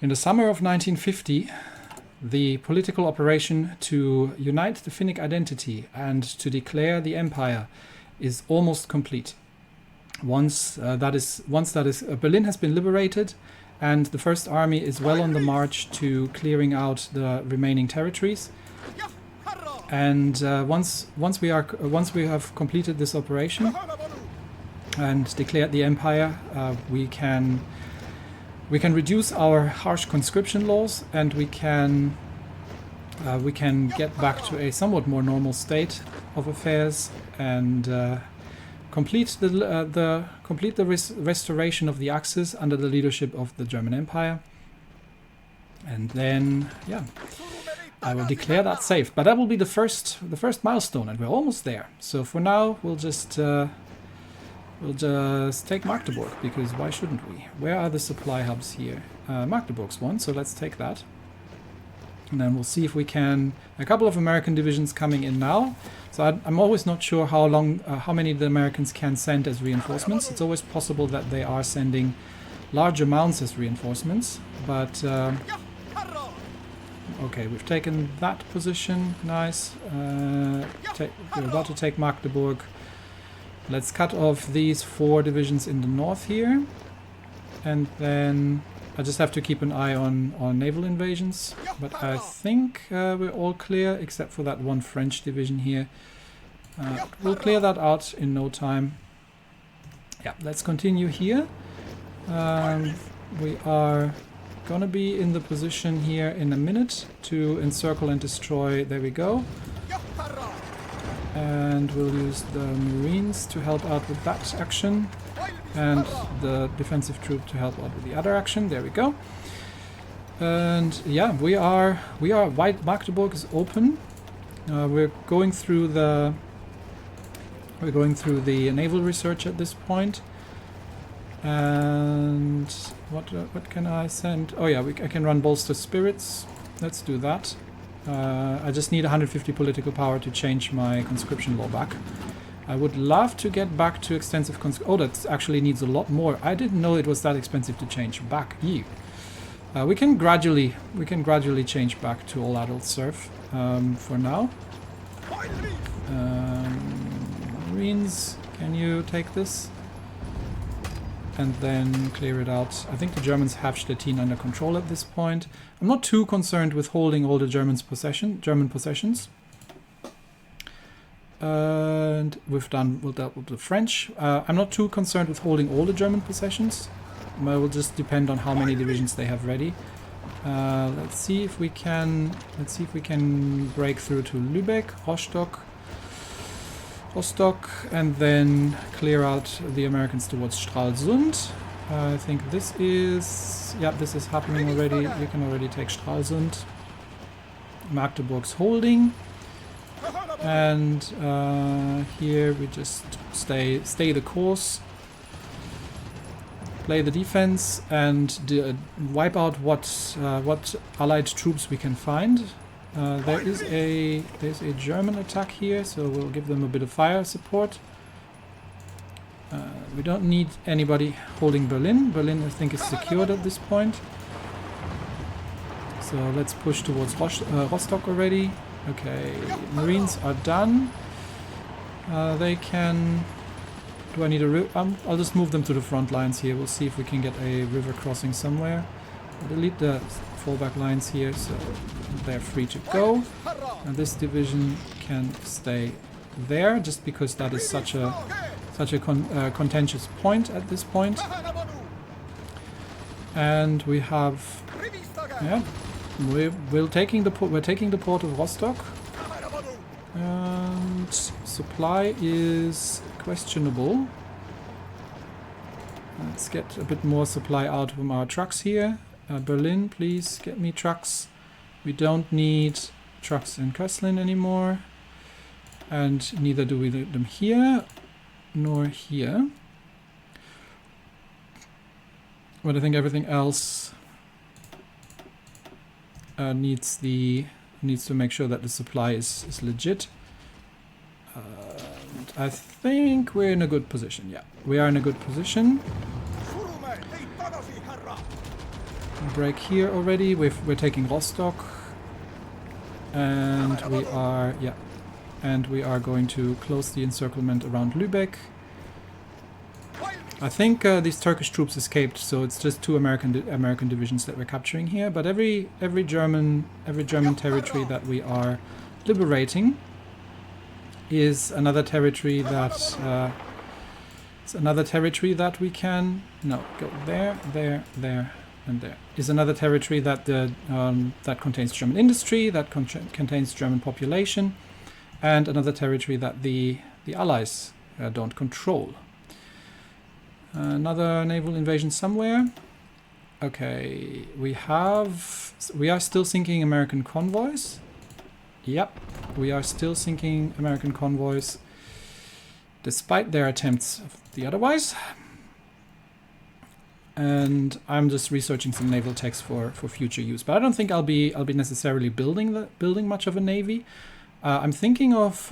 In the summer of 1950, the political operation to unite the Finnic identity and to declare the empire is almost complete. Once Berlin has been liberated, and the First Army is well on the march to clearing out the remaining territories. And once we have completed this operation and declared the empire, we can reduce our harsh conscription laws, and we can get back to a somewhat more normal state of affairs and complete the restoration of the Axis under the leadership of the German Empire. And then, yeah, I will declare that safe. But that will be the first milestone, and we're almost there. So for now, we'll just take Magdeburg, because why shouldn't we? Where are the supply hubs here? Magdeburg's one, so let's take that. And then we'll see if we can... A couple of American divisions coming in now. So I'm always not sure how many the Americans can send as reinforcements. It's always possible that they are sending large amounts as reinforcements. But... okay, we've taken that position. Nice. We're about to take Magdeburg. Let's cut off these 4 divisions in the north here. And then I just have to keep an eye on naval invasions. But I think we're all clear, except for that one French division here. We'll clear that out in no time. Yeah, let's continue here. We are gonna be in the position here in a minute to encircle and destroy. There we go. And we'll use the Marines to help out with that action, and the defensive troop to help out with the other action. There we go. And yeah, we are White Magdeburg is open. We're going through the naval research at this point. And what can I send? Oh yeah, I can run bolster spirits. Let's do that. I just need 150 political power to change my conscription law back. I would love to get back to extensive conscription. Oh, that actually needs a lot more. I didn't know it was that expensive to change back. Ew. We can gradually change back to all adult serf for now. Marines, can you take this? And then clear it out. I think the Germans have Stettin under control at this point. I'm not too concerned with holding all the German possessions. And we'll dealt with the French. I'm not too concerned with holding all the German possessions. It will just depend on how many divisions they have ready. Let's see if we can break through to Lübeck, Rostock, and then clear out the Americans towards Stralsund. I think this is happening already. We can already take Stralsund. Magdeburg's holding, and here we just stay the course, play the defense, and wipe out what Allied troops we can find. There's a German attack here, so we'll give them a bit of fire support. We don't need anybody holding Berlin. Berlin, I think, is secured at this point. So let's push towards Rostock already. Okay, Marines are done. They can... Do I need a... I'll just move them to the front lines here. We'll see if we can get a river crossing somewhere. We'll delete the fallback lines here, so they're free to go. And this division can stay there, just because that is such a contentious point at this point. And we have, yeah, we're taking the port of Rostock, and supply is questionable. Let's get a bit more supply out from our trucks here. Berlin, please get me trucks. We don't need trucks in Köslin anymore. And neither do we need them here, nor here. But I think everything else needs to make sure that the supply is legit. And I think we're in a good position. Yeah, we are in a good position. break here already. We're taking Rostock, and we are going to close the encirclement around Lübeck. I think these Turkish troops escaped, so it's just 2 American divisions that we're capturing here. But every German territory that we are liberating is another territory that we can go there, and there. Is another territory that that contains German industry, that contains German population, and another territory that the Allies don't control. Another naval invasion somewhere. Okay, we are still sinking American convoys. Yep, we are still sinking American convoys, despite their attempts of the otherwise. And I'm just researching some naval techs for future use. But I don't think I'll be necessarily building much of a navy. I'm thinking of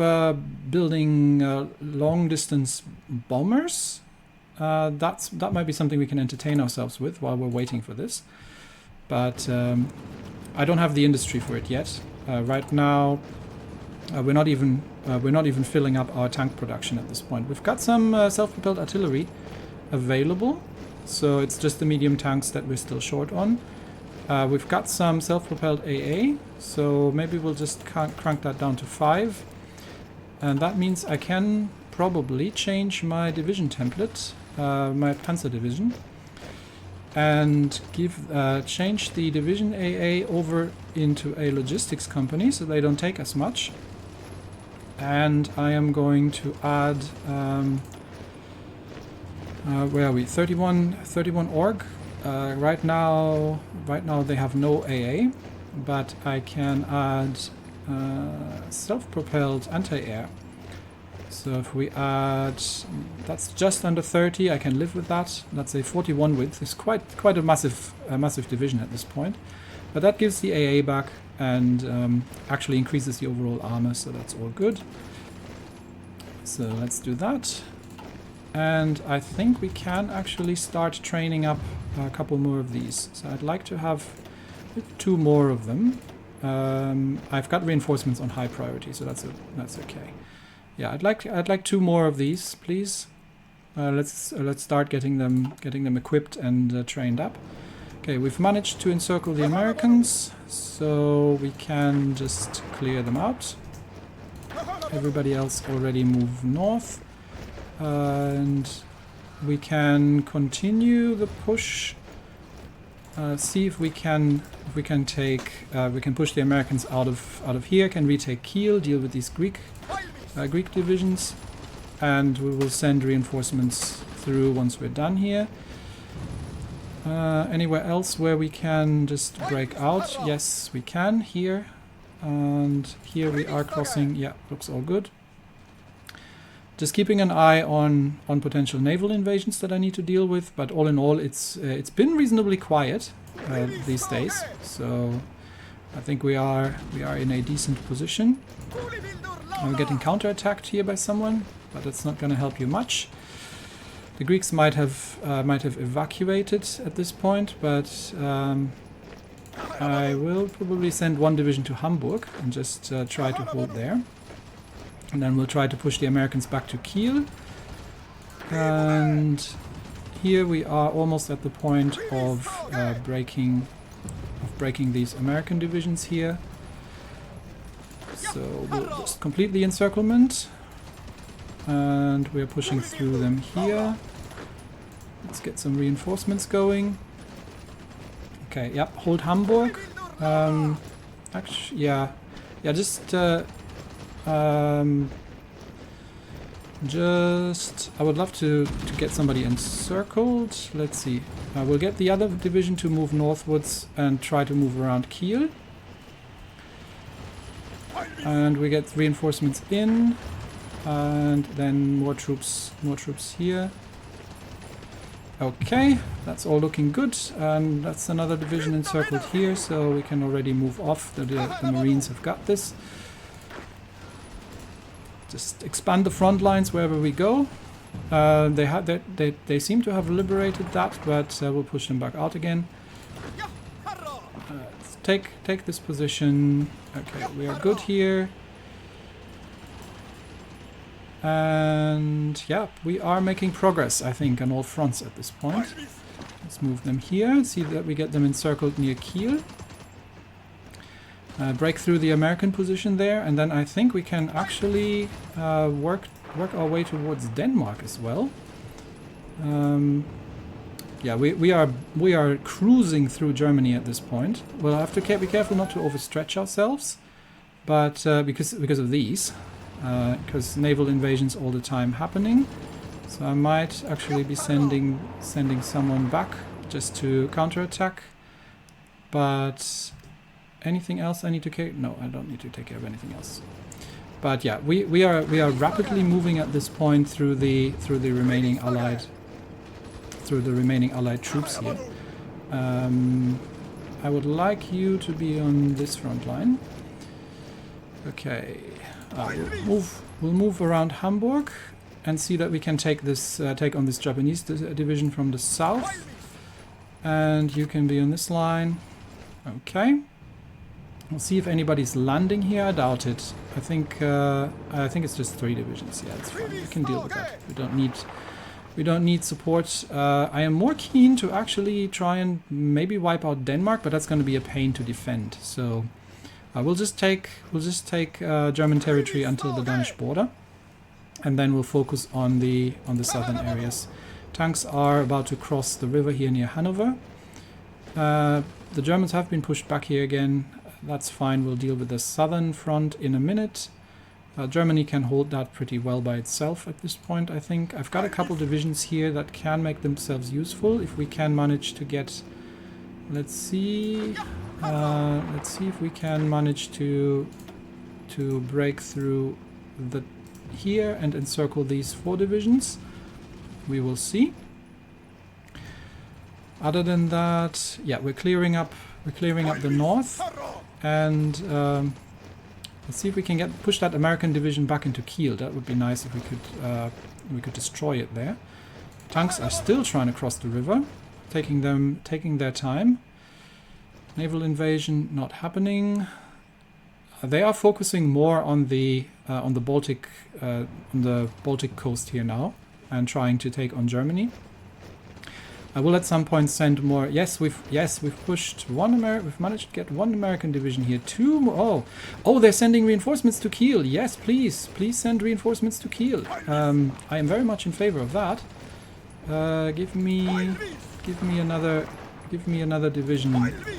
building long distance bombers. That might be something we can entertain ourselves with while we're waiting for this. But I don't have the industry for it yet. Right now, we're not even filling up our tank production at this point. We've got some self-propelled artillery available, so it's just the medium tanks that we're still short on. We've got some self-propelled AA, so maybe we'll just crank that down to 5, and that means I can probably change my division template, my Panzer division, and change the division AA over into a logistics company so they don't take as much. And I am going to add where are we? 31 org. Right now they have no AA, but I can add self-propelled anti-air. So if we add, that's just under 30, I can live with that. That's a 41 width. It's quite a massive division at this point. But that gives the AA back and actually increases the overall armor, so that's all good. So let's do that. And I think we can actually start training up a couple more of these. So I'd like to have 2 more of them. I've got reinforcements on high priority, so that's okay. Yeah, I'd like 2 more of these, please. Let's start getting them equipped and trained up. Okay, we've managed to encircle the Americans, so we can just clear them out. Everybody else already moved north, and we can continue the push. See if we can push the Americans out of here. Can retake Kiel, deal with these Greek divisions, and we will send reinforcements through once we're done here. Anywhere else where we can just break out? Yes, we can here. And here we are crossing. Yeah, looks all good. Just keeping an eye on potential naval invasions that I need to deal with. But all in all, it's been reasonably quiet these days. So I think we are in a decent position. I'm getting counterattacked here by someone, but it's not going to help you much. The Greeks might have evacuated at this point, but I will probably send 1 division to Hamburg and just try to hold there. And then we'll try to push the Americans back to Kiel. And here we are almost at the point of breaking these American divisions here. So we'll just complete the encirclement. And we're pushing through them here. Let's get some reinforcements going. Okay, yep, hold Hamburg. Actually, yeah, just I would love to get somebody encircled. Let's see. We'll get the other division to move northwards and try to move around Kiel. And we get reinforcements in, and then more troops here. Okay, that's all looking good. That's another division encircled here, so we can already move off. The Marines have got this. Just expand the front lines wherever we go. They seem to have liberated that, but we'll push them back out again. Let's take this position. Okay, we are good here. And yeah, we are making progress, I think, on all fronts at this point. Let's move them here, see that we get them encircled near Kiel. Break through the American position there, and then I think we can actually work our way towards Denmark as well. Yeah, we are cruising through Germany at this point. We'll have to be careful not to overstretch ourselves, but because of these. Because naval invasions all the time happening, so I might actually be sending someone back just to counterattack. But anything else I need to care? No, I don't need to take care of anything else. But yeah, we are rapidly moving at this point through the remaining allied troops here. I would like you to be on this front line. Okay. We'll move around Hamburg and see that we can take on this Japanese division from the south. And you can be on this line. Okay. We'll see if anybody's landing here. I doubt it. I think it's just 3 divisions. Yeah, it's fine. We can deal with that. We don't need support. I am more keen to actually try and maybe wipe out Denmark, but that's going to be a pain to defend. So. We'll just take German territory until the Danish border, and then we'll focus on the southern areas. Tanks are about to cross the river here near Hanover. The Germans have been pushed back here again. That's fine. We'll deal with the southern front in a minute. Germany can hold that pretty well by itself at this point, I think. I've got a couple divisions here that can make themselves useful if we can manage to get. Let's see if we can manage to break through here and encircle these 4 divisions. We will see. Other than that, yeah, we're clearing up the north, and let's see if we can push that American division back into Kiel. That would be nice if we could destroy it there. Tanks are still trying to cross the river, taking their time. Naval invasion not happening. They are focusing more on the Baltic coast here now, and trying to take on Germany. I will at some point send more. Yes, we've pushed one We've managed to get 1 American division here. 2 more. Oh, they're sending reinforcements to Kiel. Yes, please send reinforcements to Kiel. I am very much in favor of that. Give me another division.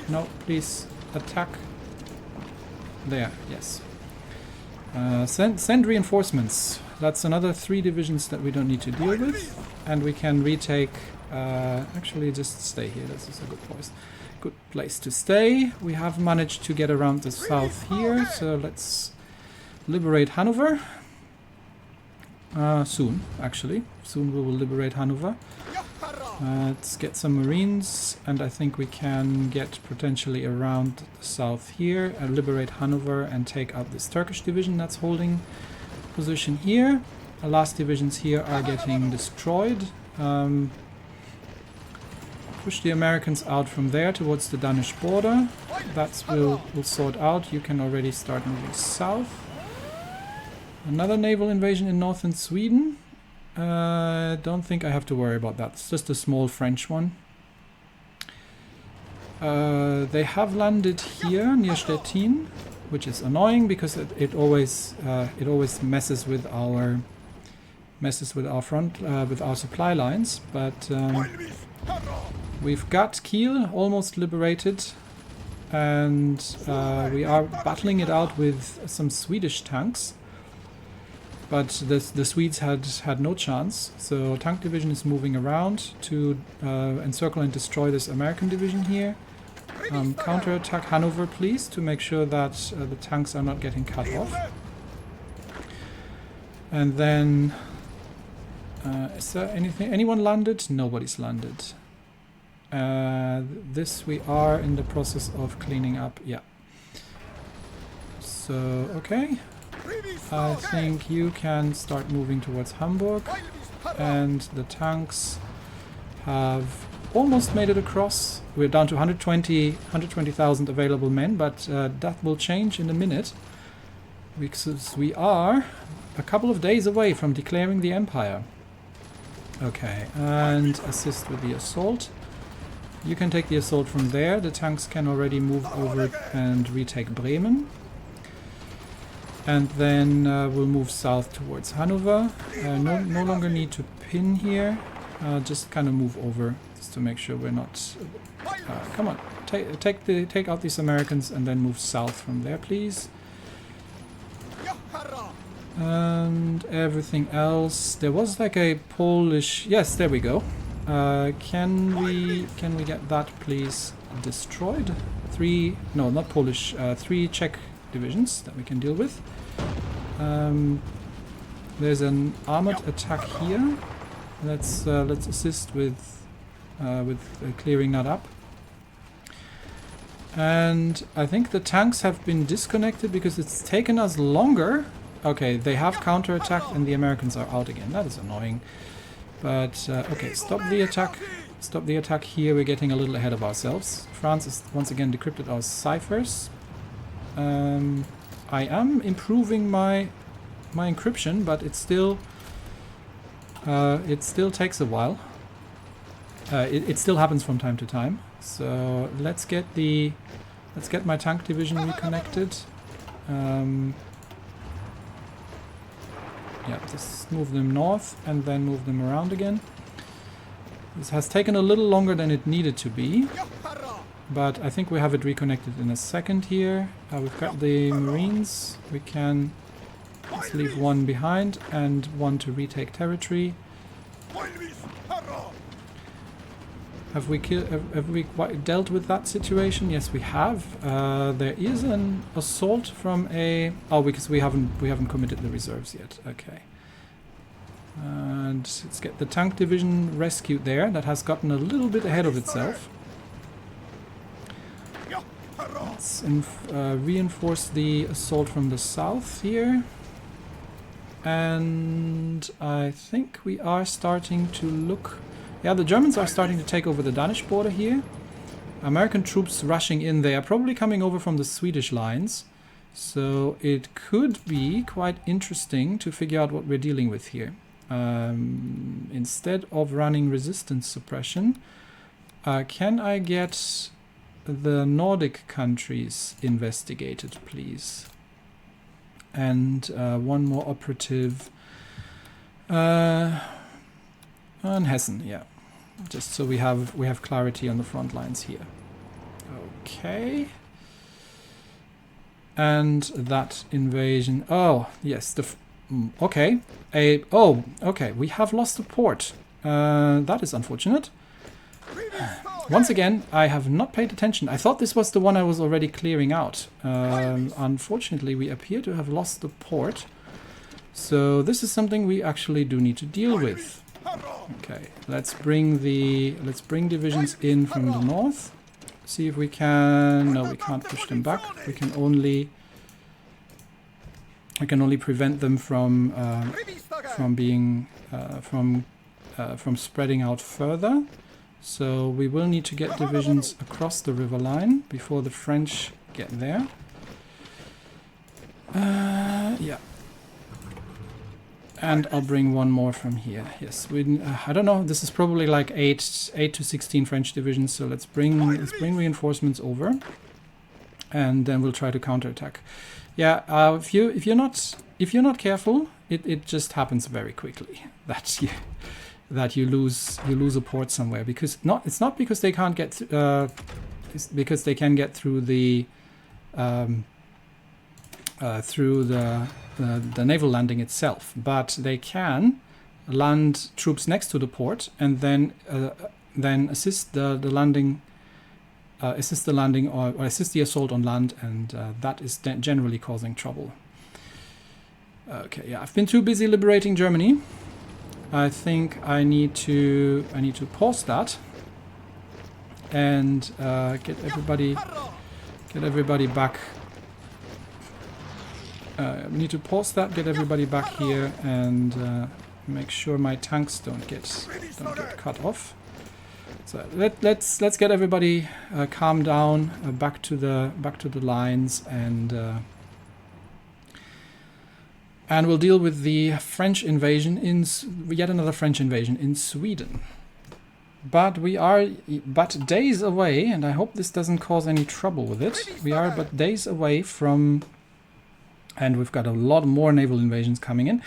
No, please attack. There, yes. Send reinforcements. That's another 3 divisions that we don't need to deal with, and we can retake. Actually, just stay here. This is a good place to stay. We have managed to get around the south here, so let's liberate Hanover. Soon, actually. Soon we will liberate Hanover. Let's get some marines, and I think we can get potentially around the south here and liberate Hanover and take out this Turkish division that's holding position here. The last divisions here are getting destroyed. Push the Americans out from there towards the Danish border. That will sort out. You can already start moving south. Another naval invasion in northern Sweden. Don't think I have to worry about that. It's just a small French one. They have landed here near Stettin, which is annoying because it always messes with our front with our supply lines. But we've got Kiel almost liberated, and we are battling it out with some Swedish tanks. But the Swedes had no chance, so tank division is moving around to encircle and destroy this American division here. Counterattack Hanover, please, to make sure that the tanks are not getting cut off. And then, is there anyone landed? Nobody's landed. This we are in the process of cleaning up, yeah. So, okay. I think you can start moving towards Hamburg, and the tanks have almost made it across. We're down to 120,000 available men, but that will change in a minute, because we are a couple of days away from declaring the empire. Okay, and assist with the assault. You can take the assault from there. The tanks can already move over and retake Bremen. And then we'll move south towards Hanover. No longer need to pin here. Just kind of move over, just to make sure we're not... come on, take out these Americans and then move south from there, please. And everything else... There was like a Polish... Yes, there we go. Can we get that, please, destroyed? 3... No, not Polish. 3 Czech divisions that we can deal with. There's an armored attack here. Let's assist with clearing that up. And I think the tanks have been disconnected because it's taken us longer. Okay, they have counterattacked and the Americans are out again. That is annoying. But okay, stop the attack. Stop the attack here. We're getting a little ahead of ourselves. France has once again decrypted our ciphers. I am improving my encryption, but it still takes a while. It still happens from time to time. So let's get my tank division reconnected. Yeah, just move them north and then move them around again. This has taken a little longer than it needed to be, but I think we have it reconnected in a second here. We've got the Marines. We can just leave one behind and one to retake territory. Have we dealt with that situation? Yes, we have. There is an assault from a... Oh, because we haven't committed the reserves yet. Okay. And let's get the tank division rescued there. That has gotten a little bit ahead of itself. Let's reinforce the assault from the south here. And I think we are starting to look... Yeah, the Germans are starting to take over the Danish border here. American troops rushing in. They are probably coming over from the Swedish lines. So it could be quite interesting to figure out what we're dealing with here. Instead of running resistance suppression, can I get the Nordic countries investigated, please? And one more operative on Hessen, yeah. Just so we have clarity on the front lines here. Okay. And that invasion. Oh yes, okay. Okay. We have lost a port. That is unfortunate. Once again, I have not paid attention. I thought this was the one I was already clearing out. Unfortunately, we appear to have lost the port. So this is something we actually do need to deal with. Okay, let's bring divisions in from the north. See if we can... No, we can't push them back. We can only prevent them from spreading out further. So we will need to get divisions across the river line before the French get there. Yeah. And I'll bring one more from here. Yes, I don't know. This is probably like 8 to 16 French divisions. So let's bring reinforcements over, and then we'll try to counterattack. Yeah, if you're not careful, it just happens very quickly that you lose a port somewhere, because it's not because they can't get it's because they can get through the naval landing itself, but they can land troops next to the port and then assist the landing, or assist the assault on land, and that is generally causing trouble. Okay, yeah, I've been too busy liberating Germany. I think I need to pause that and get everybody back. Need to pause that, get everybody back here, and make sure my tanks don't get cut off. So let's get everybody calm down, back to the lines, and we'll deal with the French invasion yet another French invasion in Sweden. But we are but days away, and I hope this doesn't cause any trouble with it. We are but days away from, and we've got a lot more naval invasions coming in.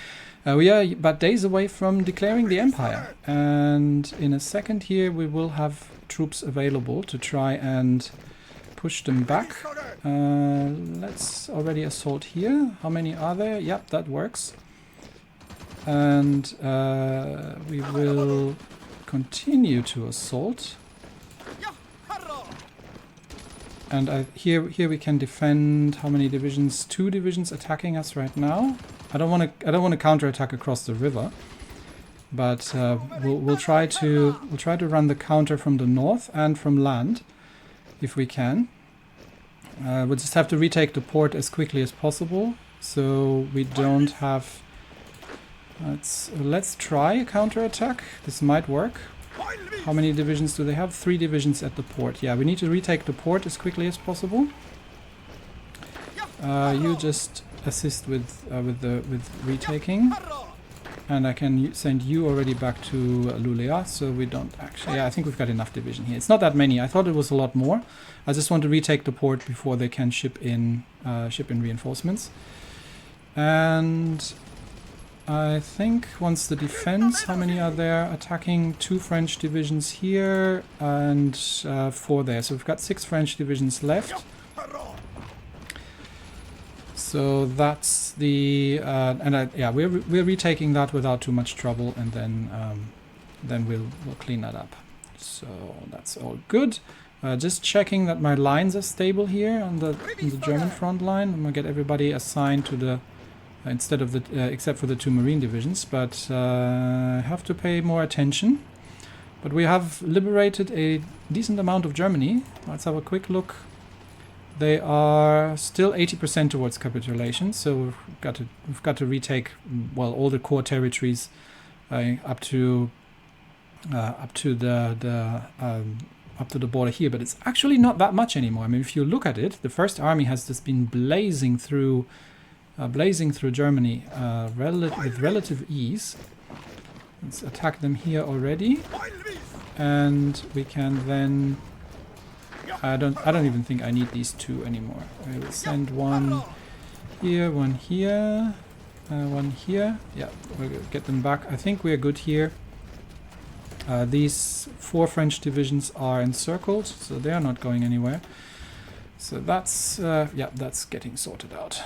We are but days away from declaring the empire, and in a second here we will have troops available to try and push them back. Let's already assault here. How many are there? Yep, that works. And we will continue to assault. And here we can defend. How many divisions? 2 divisions attacking us right now. I don't want to counterattack across the river, but we'll try to run the counter from the north and from land, if we can. We'll just have to retake the port as quickly as possible, so we don't have. Let's try a counterattack. This might work. How many divisions do they have? 3 divisions at the port. Yeah, we need to retake the port as quickly as possible. You just assist with retaking, and I can send you already back to Luleå, so we don't actually. Yeah, I think we've got enough division here. It's not that many. I thought it was a lot more. I just want to retake the port before they can ship in reinforcements. And I think once the defense, how many are there? Attacking 2 French divisions here and 4 there. So we've got 6 French divisions left. So that's the yeah, we're retaking that without too much trouble, and then we'll clean that up. So that's all good. Just checking that my lines are stable here on the German front line. I'm gonna get everybody assigned to the instead of the except for the 2 Marine divisions, but I have to pay more attention. But we have liberated a decent amount of Germany. Let's have a quick look. They are still 80% towards capitulation, so we've got to retake, well, all the core territories up to the border here. But it's actually not that much anymore. I mean, if you look at it, the First Army has just been blazing through Germany with relative ease. Let's attack them here already, and we can then. I don't even think I need these 2 anymore. I will send one here, one here, one here. Yeah, we'll get them back. I think we're good here. These 4 French divisions are encircled, so they are not going anywhere. So that's yeah, that's getting sorted out.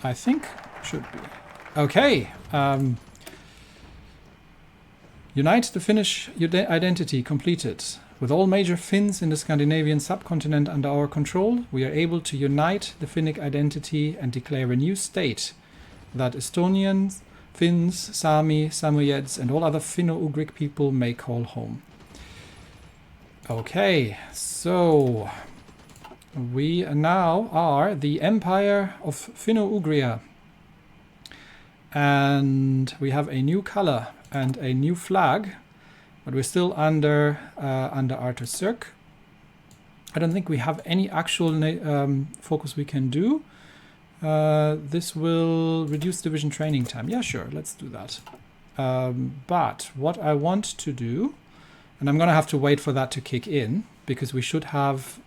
I think should be okay. Unite the Finnish identity completed. With all major Finns in the Scandinavian subcontinent under our control, we are able to unite the Finnic identity and declare a new state that Estonians, Finns, Sami, Samojeds, and all other Finno-Ugric people may call home. Okay, so we now are the Empire of Finno-Ugria, and we have a new color and a new flag. But we're still under Artur Cirque. I don't think we have any actual focus we can do. This will reduce division training time. Yeah, sure, let's do that. But what I want to do, and I'm going to have to wait for that to kick in, because we should have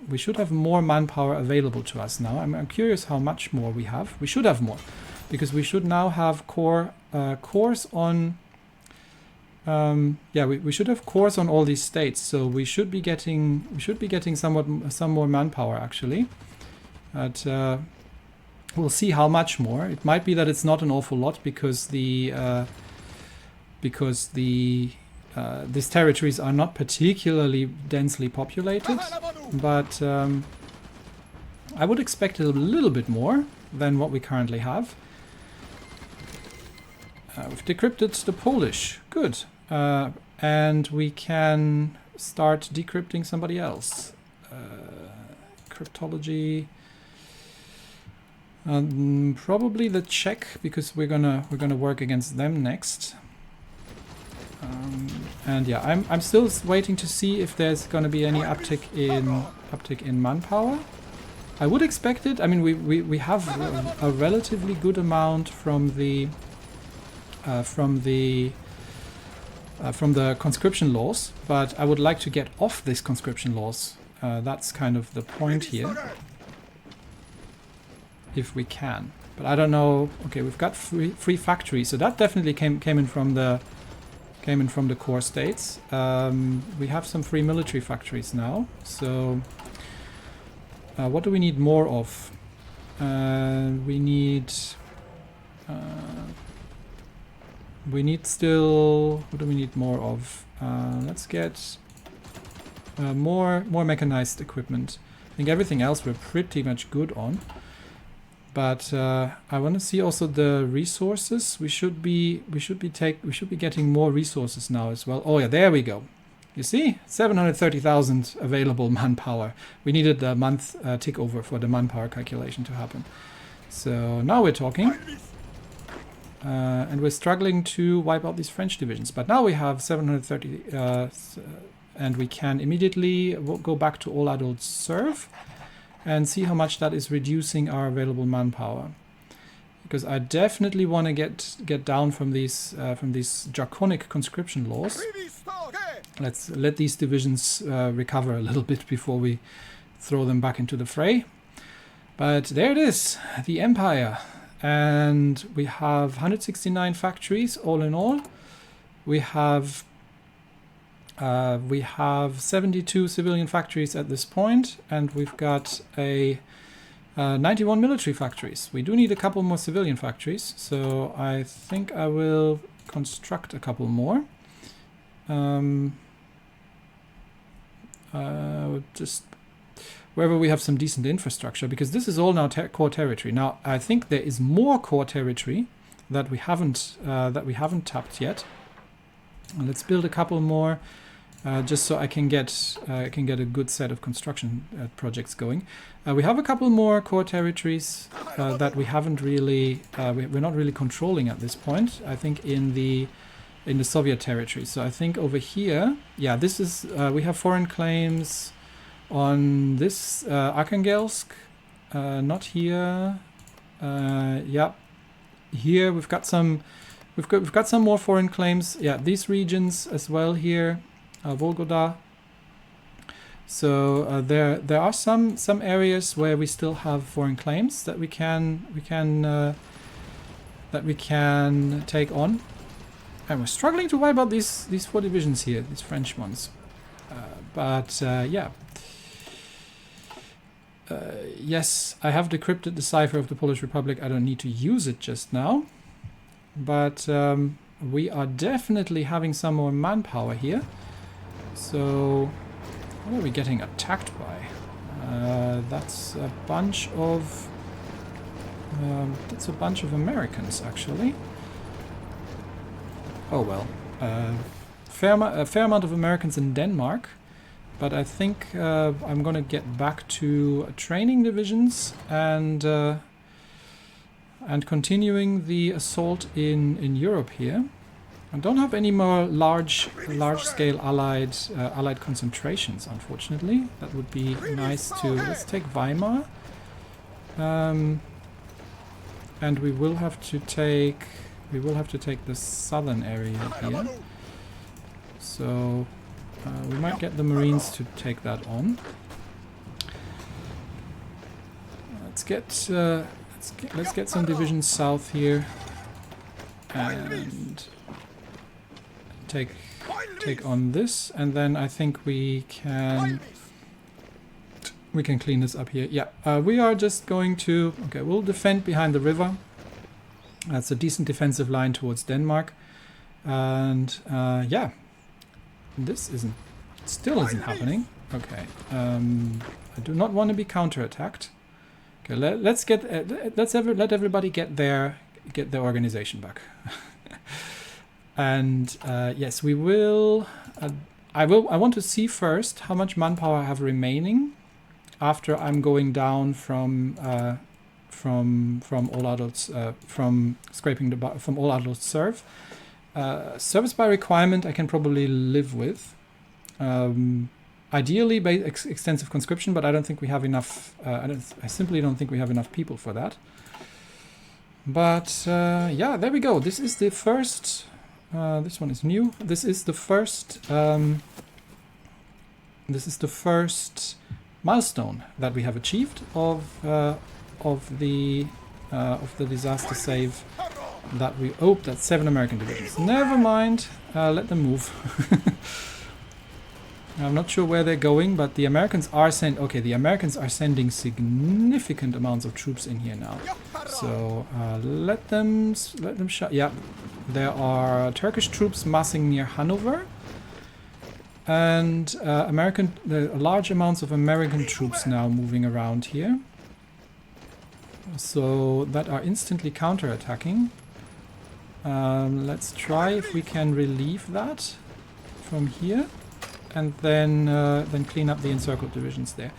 more manpower available to us now. I'm curious how much more we have. We should have more, because we should now have cores on. Yeah, we should have cores on all these states, so we should be getting some more manpower actually. But we'll see how much more. It might be that it's not an awful lot, because these territories are not particularly densely populated. But I would expect a little bit more than what we currently have. We've decrypted the Polish. Good. And we can start decrypting somebody else. Cryptology. Probably the Czech, because we're gonna work against them next. And yeah, I'm still waiting to see if there's going to be any uptick in manpower. I would expect it. I mean, we have a relatively good amount from the conscription laws, but I would like to get off this conscription laws. That's kind of the point here, if we can. But I don't know. Okay, we've got free factories, so that definitely came in from the core states. We have some free military factories now. So what do we need more of? We need still. What do we need more of? Let's get more mechanized equipment. I think everything else we're pretty much good on. But I want to see also the resources. We should be getting more resources now as well. Oh yeah, there we go. You see, 730,000 available manpower. We needed a month tick over for the manpower calculation to happen. So now we're talking. And we're struggling to wipe out these French divisions. But now we have 730, and we can immediately go back to all adults serve and see how much that is reducing our available manpower. Because I definitely want to get down from these draconic conscription laws. Let's let these divisions recover a little bit before we throw them back into the fray. But there it is, the Empire. And we have 169 factories all in all. We have 72 civilian factories at this point, and we've got 91 military factories. We do need a couple more civilian factories, so I think I will construct a couple more. Just wherever we have some decent infrastructure, because this is all now core territory. Now I think there is more core territory that we haven't tapped yet. And let's build a couple more. Just so I can get a good set of construction projects going. We have a couple more core territories that we haven't really, we're not really controlling at this point. I think in the Soviet territory. So I think over here, yeah, this is we have foreign claims on this Arkhangelsk, not here. Yeah, here we've got some more foreign claims. Yeah, these regions as well here. Volgoda. So there are some areas where we still have foreign claims that we can take on, and we're struggling to wipe out these 4 divisions here, these French ones. Yeah. Yes, I have decrypted the cipher of the Polish Republic. I don't need to use it just now, but we are definitely having some more manpower here. So, what are we getting attacked by? That's a bunch of Americans, actually. Oh well, a fair amount of Americans in Denmark, but I think I'm gonna get back to training divisions and continuing the assault in Europe here. I don't have any more large-scale allied concentrations, unfortunately. That would be nice to. Let's take Weimar, and we will have to take the southern area here. So we might get the Marines to take that on. Let's get some divisions south here and take on this, and then I think we can clean this up here. Yeah, we are just going to, okay, we'll defend behind the river. That's a decent defensive line towards Denmark, and yeah, this still isn't happening. Okay, I do not want to be counterattacked. Okay, let everybody get their organization back. And yes, we will. I want to see first how much manpower I have remaining after I'm going down from all adults from scraping from all adults serve, Service by requirement I can probably live with. Ideally, extensive conscription, but I don't think we have enough. I simply don't think we have enough people for that. But yeah, there we go. This is the first. This one is new. This is the first. This is the first milestone that we have achieved of the disaster save. That we that's 7 American divisions. Never mind. Let them move. I'm not sure where they're going, but the Americans are the Americans are sending significant amounts of troops in here now. So let them shut. Yeah, there are Turkish troops massing near Hanover, and there are large amounts of American troops now moving around here. So that are instantly counterattacking. Let's try if we can relieve that from here. And then clean up the encircled divisions there.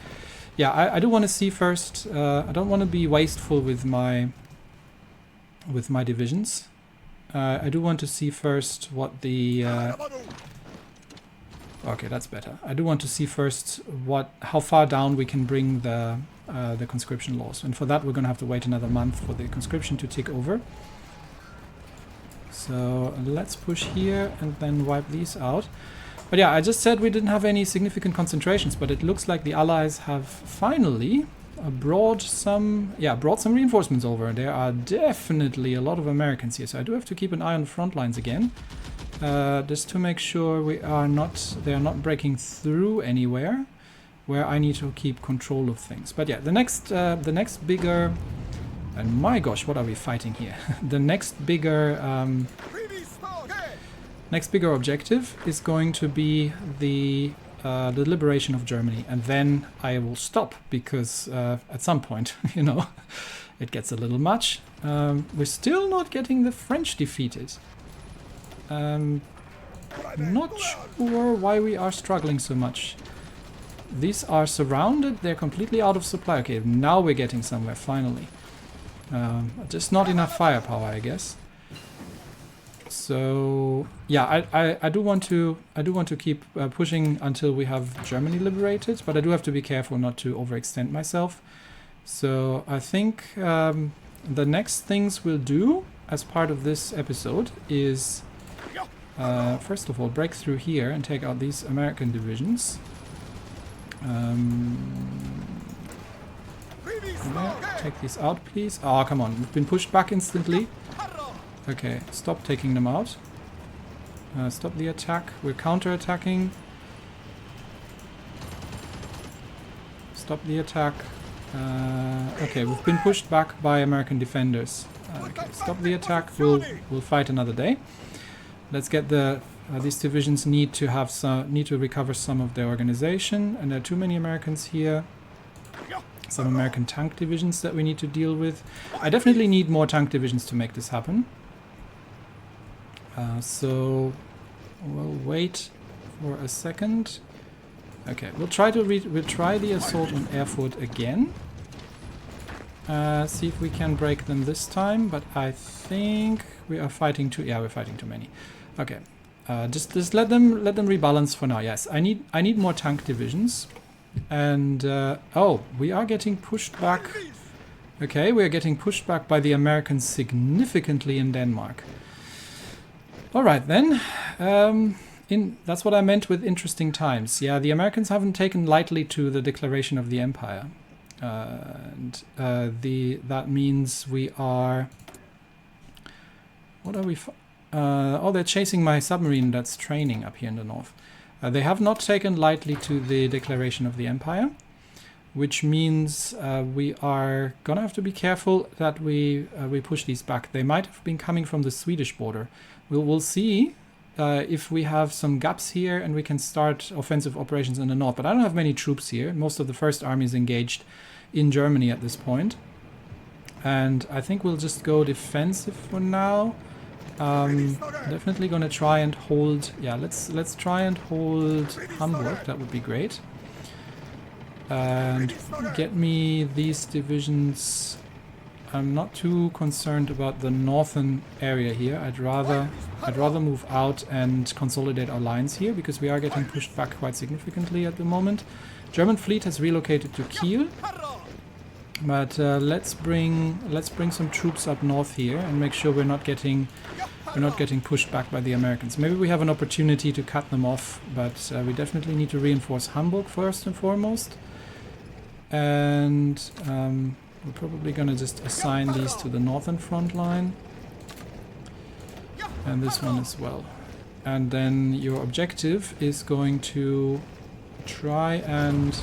Yeah, I do want to see first. I don't want to be wasteful with my divisions. I do want to see first what the. Okay, that's better. I do want to see first how far down we can bring the conscription laws, and for that we're going to have to wait another month for the conscription to tick over. So let's push here and then wipe these out. But yeah, I just said we didn't have any significant concentrations, but it looks like the Allies have finally brought some reinforcements over. There are definitely a lot of Americans here, so I do have to keep an eye on the front lines again, just to make sure they are not breaking through anywhere where I need to keep control of things. But yeah, the next bigger, and my gosh, what are we fighting here? The next bigger objective is going to be the liberation of Germany, and then I will stop because at some point, you know, it gets a little much. We're still not getting the French defeated. Not sure why we are struggling so much. These are surrounded, they're completely out of supply. Okay, now we're getting somewhere finally. Just not enough firepower, I guess. So yeah, I do want to keep pushing until we have Germany liberated, but I do have to be careful not to overextend myself. So I think the next things we'll do as part of this episode is first of all break through here and take out these American divisions. Take these out, please. Oh, come on, we've been pushed back instantly. Okay, stop taking them out. Stop the attack. We're counter-attacking. Stop the attack. Okay, we've been pushed back by American defenders. Okay, stop the attack. We'll fight another day. Let's get these divisions need to recover some of their organization, and there are too many Americans here. Some American tank divisions that we need to deal with. I definitely need more tank divisions to make this happen. So we'll wait for a second. Okay, we'll try the assault on Erfurt again. See if we can break them this time. But I think we are fighting too. Yeah, we're fighting too many. Okay, just let them rebalance for now. Yes, I need more tank divisions. And oh, we are getting pushed back. Okay, we are getting pushed back by the Americans significantly in Denmark. All right then. That's what I meant with interesting times. Yeah, the Americans haven't taken lightly to the declaration of the Empire, and that means we are. What are we? Oh, they're chasing my submarine that's training up here in the north. They have not taken lightly to the declaration of the Empire, which means we are gonna have to be careful that we push these back. They might have been coming from the Swedish border. We'll see if we have some gaps here and we can start offensive operations in the north. But I don't have many troops here. Most of the First Army is engaged in Germany at this point. And I think we'll just go defensive for now. Definitely gonna try and hold. Yeah, let's try and hold Hamburg. That would be great. And get me these divisions. I'm not too concerned about the northern area here. I'd rather move out and consolidate our lines here, because we are getting pushed back quite significantly at the moment. German fleet has relocated to Kiel, but let's bring some troops up north here and make sure we're not getting pushed back by the Americans. Maybe we have an opportunity to cut them off, but we definitely need to reinforce Hamburg first and foremost. And we're probably going to just assign these to the northern front line. And this one as well. And then your objective is going to try and,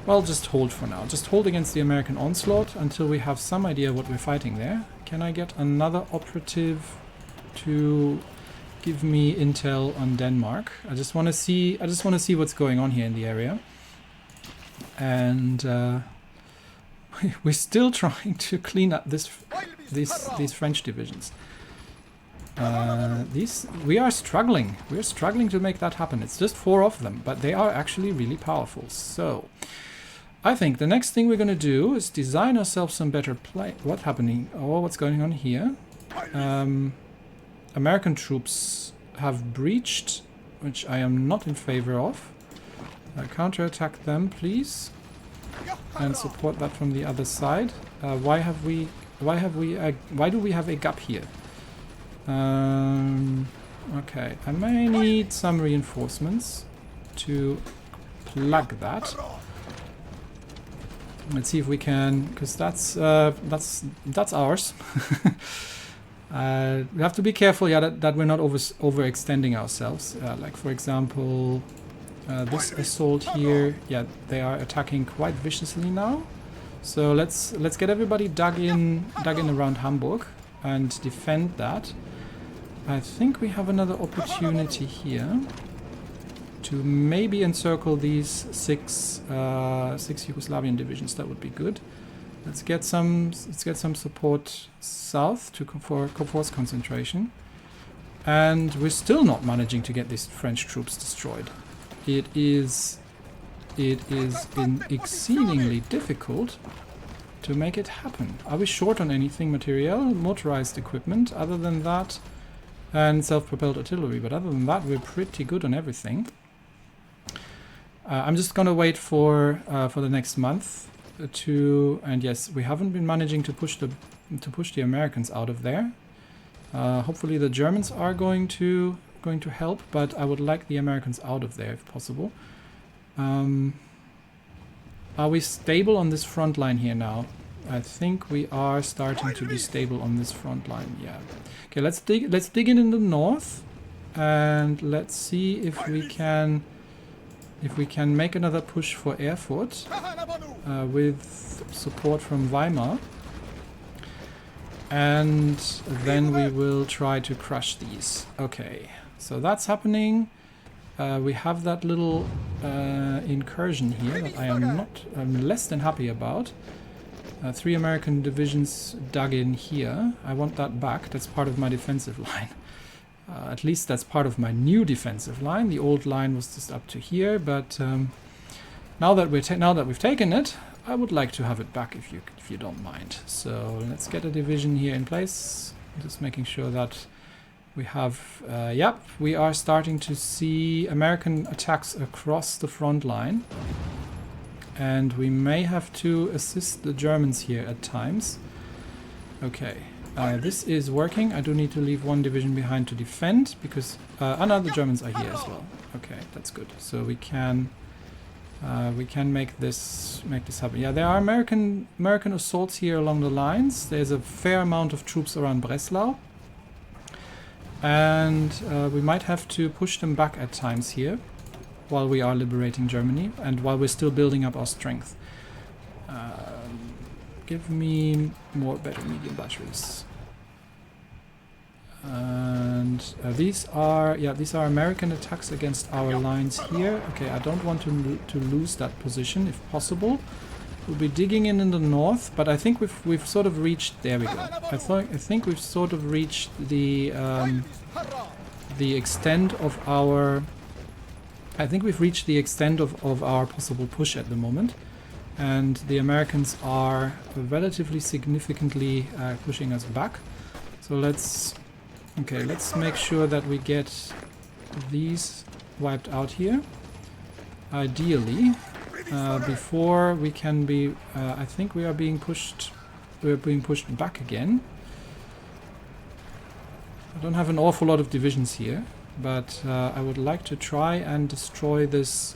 well, just hold for now. Just hold against the American onslaught until we have some idea what we're fighting there. Can I get another operative to give me intel on Denmark? I just want to see what's going on here in the area. And we're still trying to clean up these French divisions. We are struggling. We're struggling to make that happen. It's just 4 of them, but they are actually really powerful. So I think the next thing we're going to do is design ourselves some better play. What's happening? Oh, what's going on here? American troops have breached, which I am not in favor of. Counterattack them, please, and support that from the other side. Why do we have a gap here? Okay, I may need some reinforcements to plug that. Let's see if we can, because that's ours. We have to be careful, yeah, that we're not overextending ourselves. Like for example, this assault here, yeah, they are attacking quite viciously now. So let's get everybody dug in around Hamburg and defend that. I think we have another opportunity here to maybe encircle these six Yugoslavian divisions. That would be good. Let's get some support south for force concentration. And we're still not managing to get these French troops destroyed. It is exceedingly difficult to make it happen. Are we short on anything material? Motorized equipment, other than that, and self-propelled artillery, but other than that we're pretty good on everything. I'm just gonna wait for the next month and yes, we haven't been managing to push the Americans out of there. Hopefully the Germans are going to help, but I would like the Americans out of there if possible. Are we stable on this front line here now? I think we are starting to be stable on this front line, yeah. Okay, let's dig in the north, and let's see if we can make another push for Erfurt with support from Weimar. And then we will try to crush these. Okay, so that's happening. We have that little incursion here that I'm less than happy about. 3 American divisions dug in here. I want that back. That's part of my defensive line. At least that's part of my new defensive line. The old line was just up to here, but now that we've taken it, I would like to have it back if you don't mind. So let's get a division here in place. Just making sure that we have. Yep, we are starting to see American attacks across the front line. And we may have to assist the Germans here at times. Okay, this is working. I do need to leave 1 division behind to defend, because now the Germans are here as well. Okay, that's good. So we can make this happen. Yeah, there are American assaults here along the lines. There's a fair amount of troops around Breslau, and we might have to push them back at times here, while we are liberating Germany and while we're still building up our strength. Give me better medium batteries. And these are American attacks against our lines here. Okay, I don't want to lose that position if possible. We'll be digging in the north, but I think we've sort of reached. There we go. I think we've sort of reached the extent of our. I think we've reached the extent of our possible push at the moment. and the Americans are relatively significantly pushing us back. So let's make sure that we get these wiped out here. Ideally, before we can be, I think we are being pushed. We are being pushed back again. I don't have an awful lot of divisions here, but I would like to try and destroy this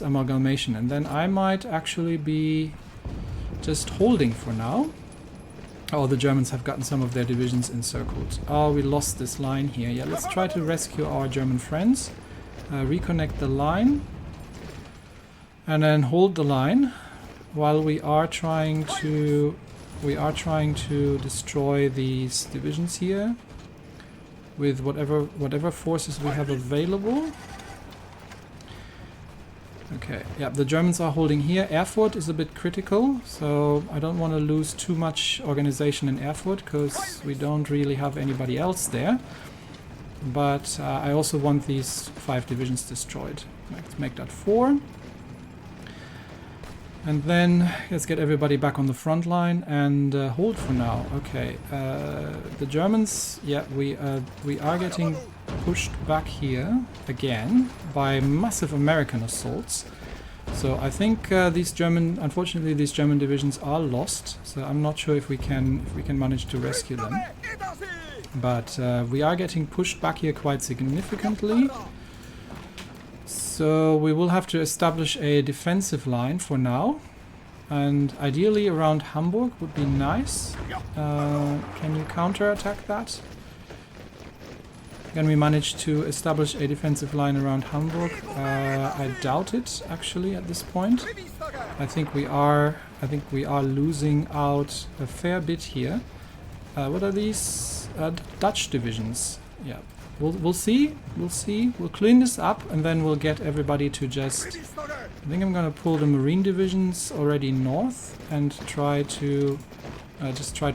amalgamation, and then I might actually be just holding for now. Oh, the Germans have gotten some of their divisions encircled. Oh, we lost this line here. Yeah, let's try to rescue our German friends. Reconnect the line. And then hold the line while we are trying to destroy these divisions here with whatever forces we have available. Okay, yeah, the Germans are holding here. Erfurt is a bit critical, so I don't want to lose too much organization in Erfurt because we don't really have anybody else there. But I also want these 5 divisions destroyed. Let's make that 4. And then let's get everybody back on the front line and hold for now. Okay, the Germans, yeah, we are getting pushed back here again by massive American assaults. So I think unfortunately these German divisions are lost. So I'm not sure if we can manage to rescue them. But we are getting pushed back here quite significantly. So we will have to establish a defensive line for now, and ideally around Hamburg would be nice. Can you counterattack that? Can we manage to establish a defensive line around Hamburg? I doubt it actually at this point. I think we are losing out a fair bit here. What are these? Dutch divisions. Yeah. We'll see. We'll clean this up and then we'll get everybody to just... I think I'm gonna pull the Marine divisions already north and try to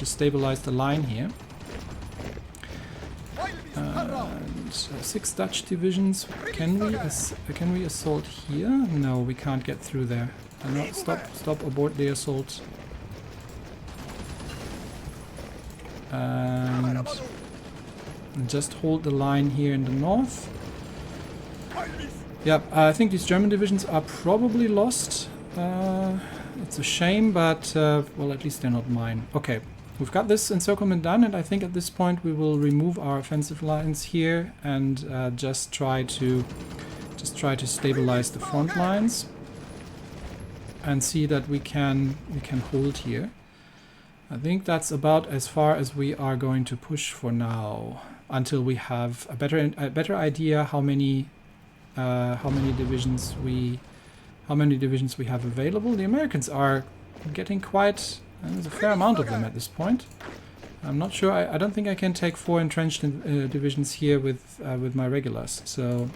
stabilize the line here. And 6 Dutch divisions. Can we assault here? No, we can't get through there. No, stop, abort the assault. And just hold the line here in the north. Yep, I think these German divisions are probably lost. It's a shame, but well, at least they're not mine. Okay, we've got this encirclement done, and I think at this point we will remove our offensive lines here and just try to stabilize the front lines and see that we can hold here. I think that's about as far as we are going to push for now, until we have a better idea how many divisions we have available. The Americans are getting quite... there's a fair amount of them at this point. I'm not sure. I don't think I can take 4 entrenched divisions here with my regulars. So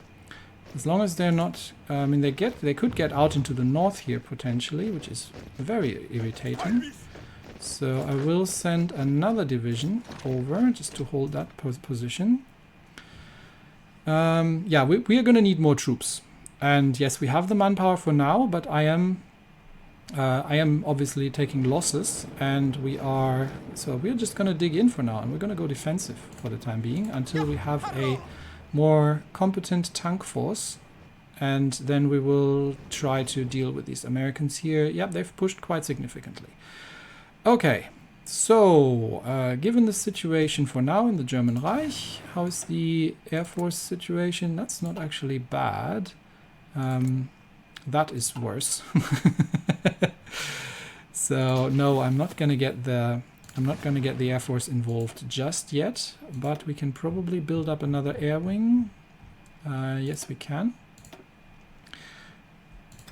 as long as they're not... I mean, they could get out into the north here potentially, which is very irritating. So I will send another division over just to hold that position. Yeah, we are going to need more troops. And yes, we have the manpower for now, but I am obviously taking losses, and we're just going to dig in for now, and we're going to go defensive for the time being until we have a more competent tank force, and then we will try to deal with these Americans here. Yep, they've pushed quite significantly. Okay, so given the situation for now in the German Reich, how is the Air Force situation? That's not actually bad. That is worse. So no, I'm not gonna get the Air Force involved just yet, but we can probably build up another air wing. Yes, we can.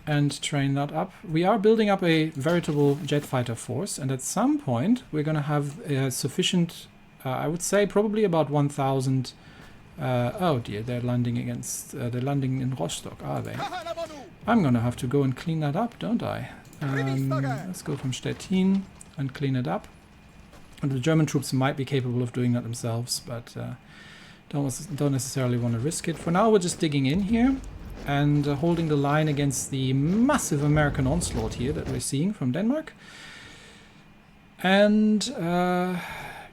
And train that up. We are building up a veritable jet fighter force, and at some point we're going to have sufficient, I would say probably about 1,000. Oh dear, they're landing in Rostock, are they? I'm going to have to go and clean that up, don't I? Let's go from Stettin and clean it up. And the German troops might be capable of doing that themselves, but don't necessarily want to risk it. For now, we're just digging in here. and holding the line against the massive American onslaught here that we're seeing from Denmark. And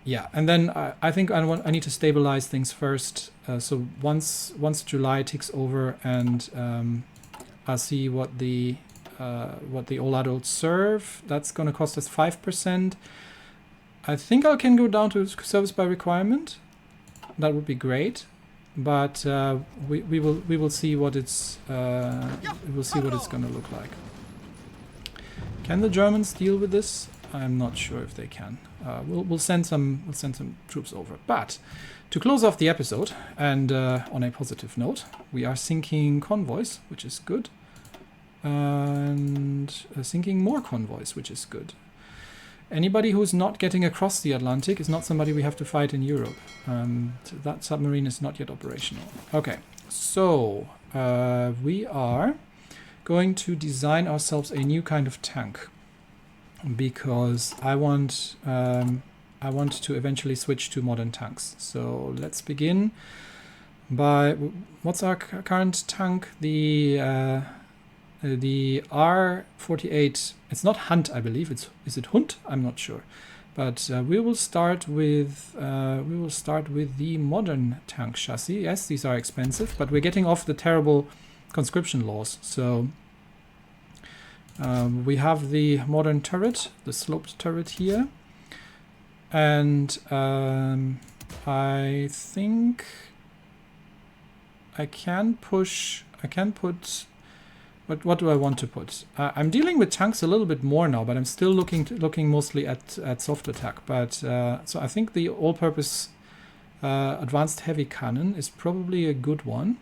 yeah, and then I think I need to stabilize things first. So once July ticks over and I see what the all adults serve, that's going to cost us 5%. I think I can go down to service by requirement. That would be great, but we will see what it's going to look like. Can the Germans deal with this? I'm not sure if they can. We'll send some troops over. But to close off the episode, and on a positive note, we are sinking convoys, which is good, and sinking more convoys, which is good. Anybody who's not getting across the Atlantic is not somebody we have to fight in Europe. So that submarine is not yet operational. Okay, so we are going to design ourselves a new kind of tank, because I want to eventually switch to modern tanks. So let's begin by what's our current tank? The R48. It's not Hunt, I believe. Is it Hund? I'm not sure. But we will start with the modern tank chassis. Yes, these are expensive, but we're getting off the terrible conscription laws. So we have the modern turret, the sloped turret here, and I think I can put. What do I want to put? I'm dealing with tanks a little bit more now, but I'm still looking mostly at soft attack. But so I think the all-purpose advanced heavy cannon is probably a good one.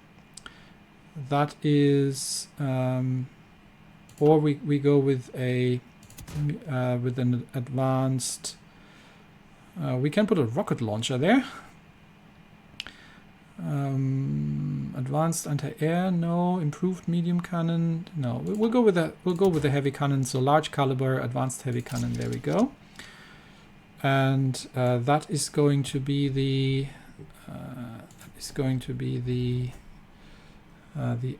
That is, or we go with an advanced. We can put a rocket launcher there. Advanced anti-air, no. Improved medium cannon, no. We'll go with the heavy cannon. So large caliber, advanced heavy cannon. There we go. And that is going to be the the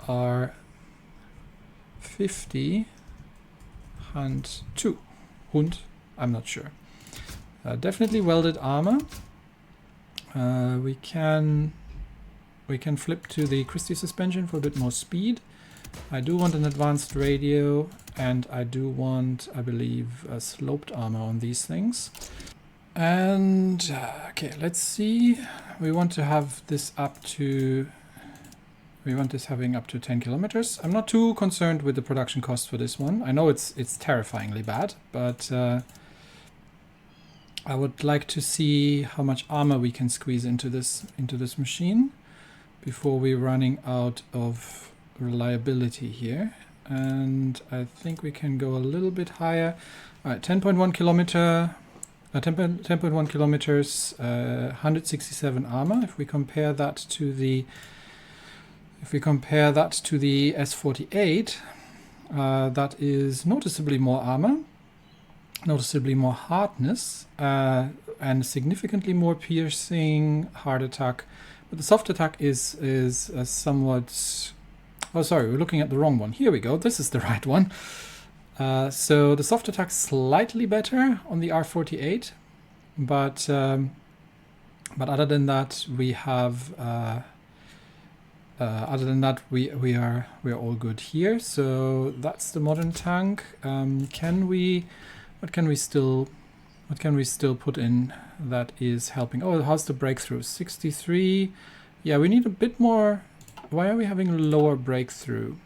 R50 Hunt 2. Hund, I'm not sure. Definitely welded armor. We can flip to the Christie suspension for a bit more speed. I do want an advanced radio, and I do want, I believe, sloped armor on these things. And okay, let's see. We want to have this up to. We want this having up to 10 kilometers. I'm not too concerned with the production cost for this one. I know it's terrifyingly bad, but I would like to see how much armor we can squeeze into this machine before we're running out of reliability here. And I think we can go a little bit higher. All right, 10.1 kilometer, 10.1 kilometers, 167 armor. If we compare that to the S48, that is noticeably more armor, noticeably more hardness, and significantly more piercing, hard attack. But the soft attack is somewhat. Oh, sorry, we're looking at the wrong one. Here we go. This is the right one. So the soft attack slightly better on the R48, but other than that, we have. Other than that, we are all good here. So that's the modern tank. What can we still put in that is helping? Oh, how's the breakthrough? 63. Yeah, we need a bit more. Why are we having lower breakthrough?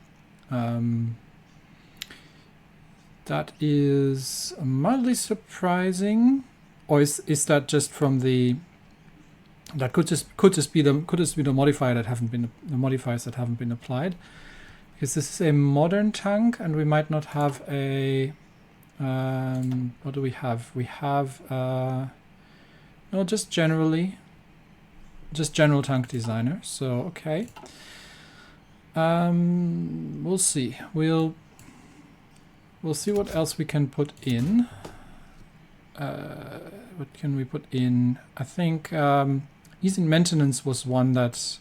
That is mildly surprising. Or is that just from the? That could just be the modifiers that haven't been applied, because this is a modern tank and we might not have a. What do we have? We have no, just general tank designer. So okay. We'll see. We'll see what else we can put in. What can we put in? I think easy maintenance was one that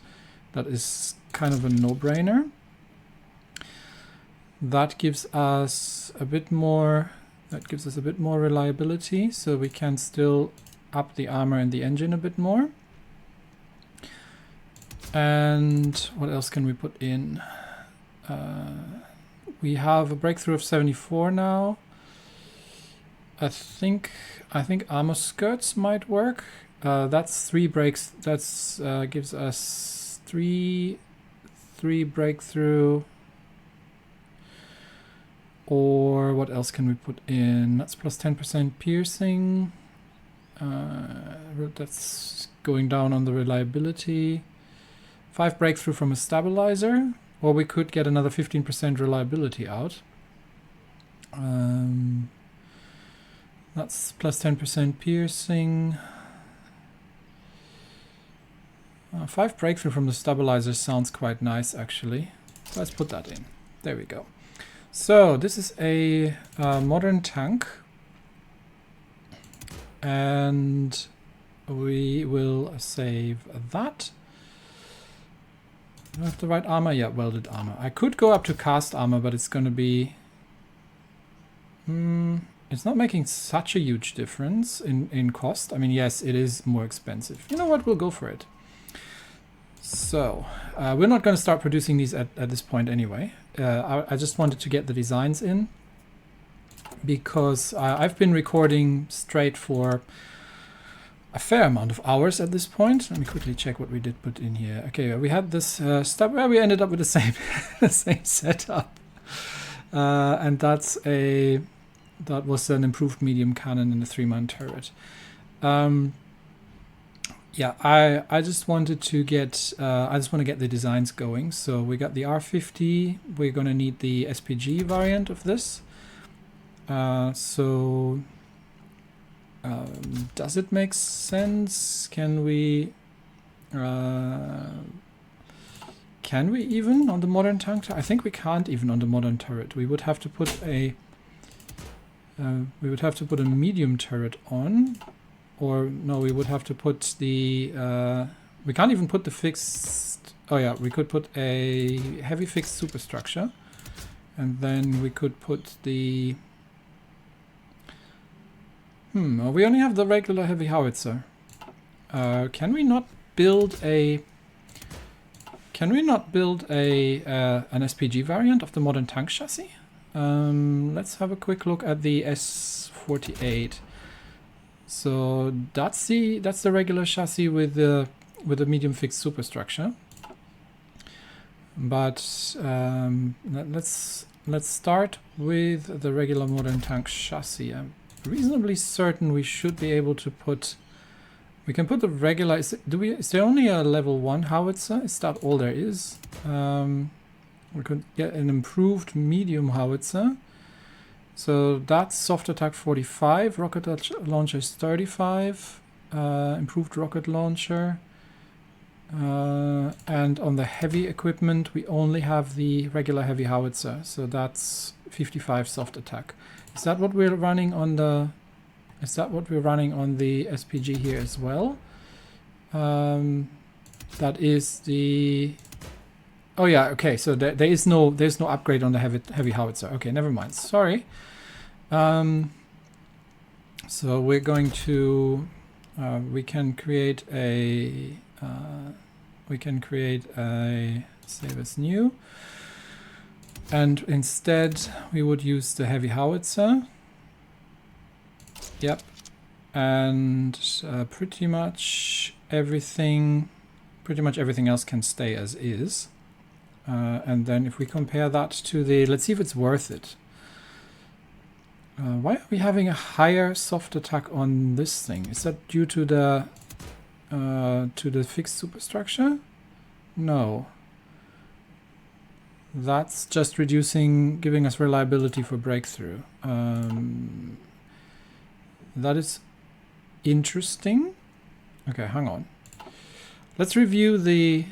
is kind of a no-brainer. That gives us a bit more. That gives us a bit more reliability, so we can still up the armor and the engine a bit more. And what else can we put in? We have a breakthrough of 74 now. I think armor skirts might work. That's 3 breaks. That's gives us three breakthrough. Or what else can we put in? That's plus 10% piercing. That's going down on the reliability. 5 breakthrough from a stabilizer. Or we could get another 15% reliability out. That's plus 10% piercing. 5 breakthrough from the stabilizer sounds quite nice, actually. Let's put that in. There we go. So this is a modern tank. And we will save that. Do I have the right armor? Yeah, welded armor. I could go up to cast armor, but it's going to be... it's not making such a huge difference in cost. I mean, yes, it is more expensive. You know what? We'll go for it. So, we're not going to start producing these at this point anyway. I just wanted to get the designs in. Because I've been recording straight for a fair amount of hours at this point. Let me quickly check what we did put in here. Okay, we had this stuff where we ended up with the same the same setup, and that was an improved medium cannon and a 3-man turret. Yeah, I just wanted to get I just want to get the designs going. So we got the R50. We're gonna need the SPG variant of this. Does it make sense? Can we even on the modern tank? I think we can't even on the modern turret. We would have to put a medium turret on, or no, we would have to put the we can't even put the fixed. Oh yeah, we could put a heavy fixed superstructure, and then we could put the we only have the regular heavy howitzer. Can we not build a an SPG variant of the modern tank chassis? Let's have a quick look at the S48. So that's the regular chassis with the medium fixed superstructure. But let's start with the regular modern tank chassis. I'm reasonably certain we should be able to put. We can put the regular. Is there only a level 1 howitzer? Is that all there is? We could get an improved medium howitzer. So that's soft attack 45, rocket launcher is 35, improved rocket launcher. And on the heavy equipment, we only have the regular heavy howitzer. So that's 55 soft attack. Is that what we're running on the? Is that what we're running on the SPG here as well? That is the. Oh yeah, okay. So there's no upgrade on the heavy howitzer. Okay, never mind. Sorry. So we're going to. We can create a. Save as new. And instead, we would use the heavy howitzer. Yep. And pretty much everything else can stay as is. And then if we compare that to the, let's see if it's worth it. Why are we having a higher soft attack on this thing? Is that due to the fixed superstructure? No. That's just giving us reliability for breakthrough. That is interesting. Okay, hang on. Let's review the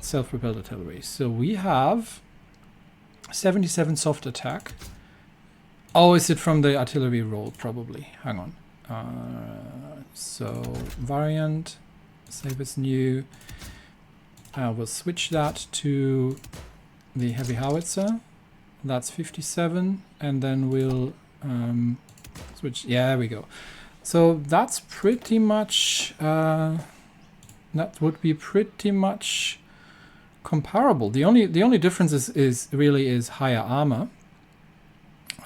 self-propelled artillery. So we have 77 soft attack. Oh, is it from the artillery roll? Probably. Hang on. So variant. save as new. We'll switch that to the heavy howitzer. That's 57, and then we'll switch. Yeah, there we go. So that's pretty much, that would be pretty much comparable. The only difference is really higher armor.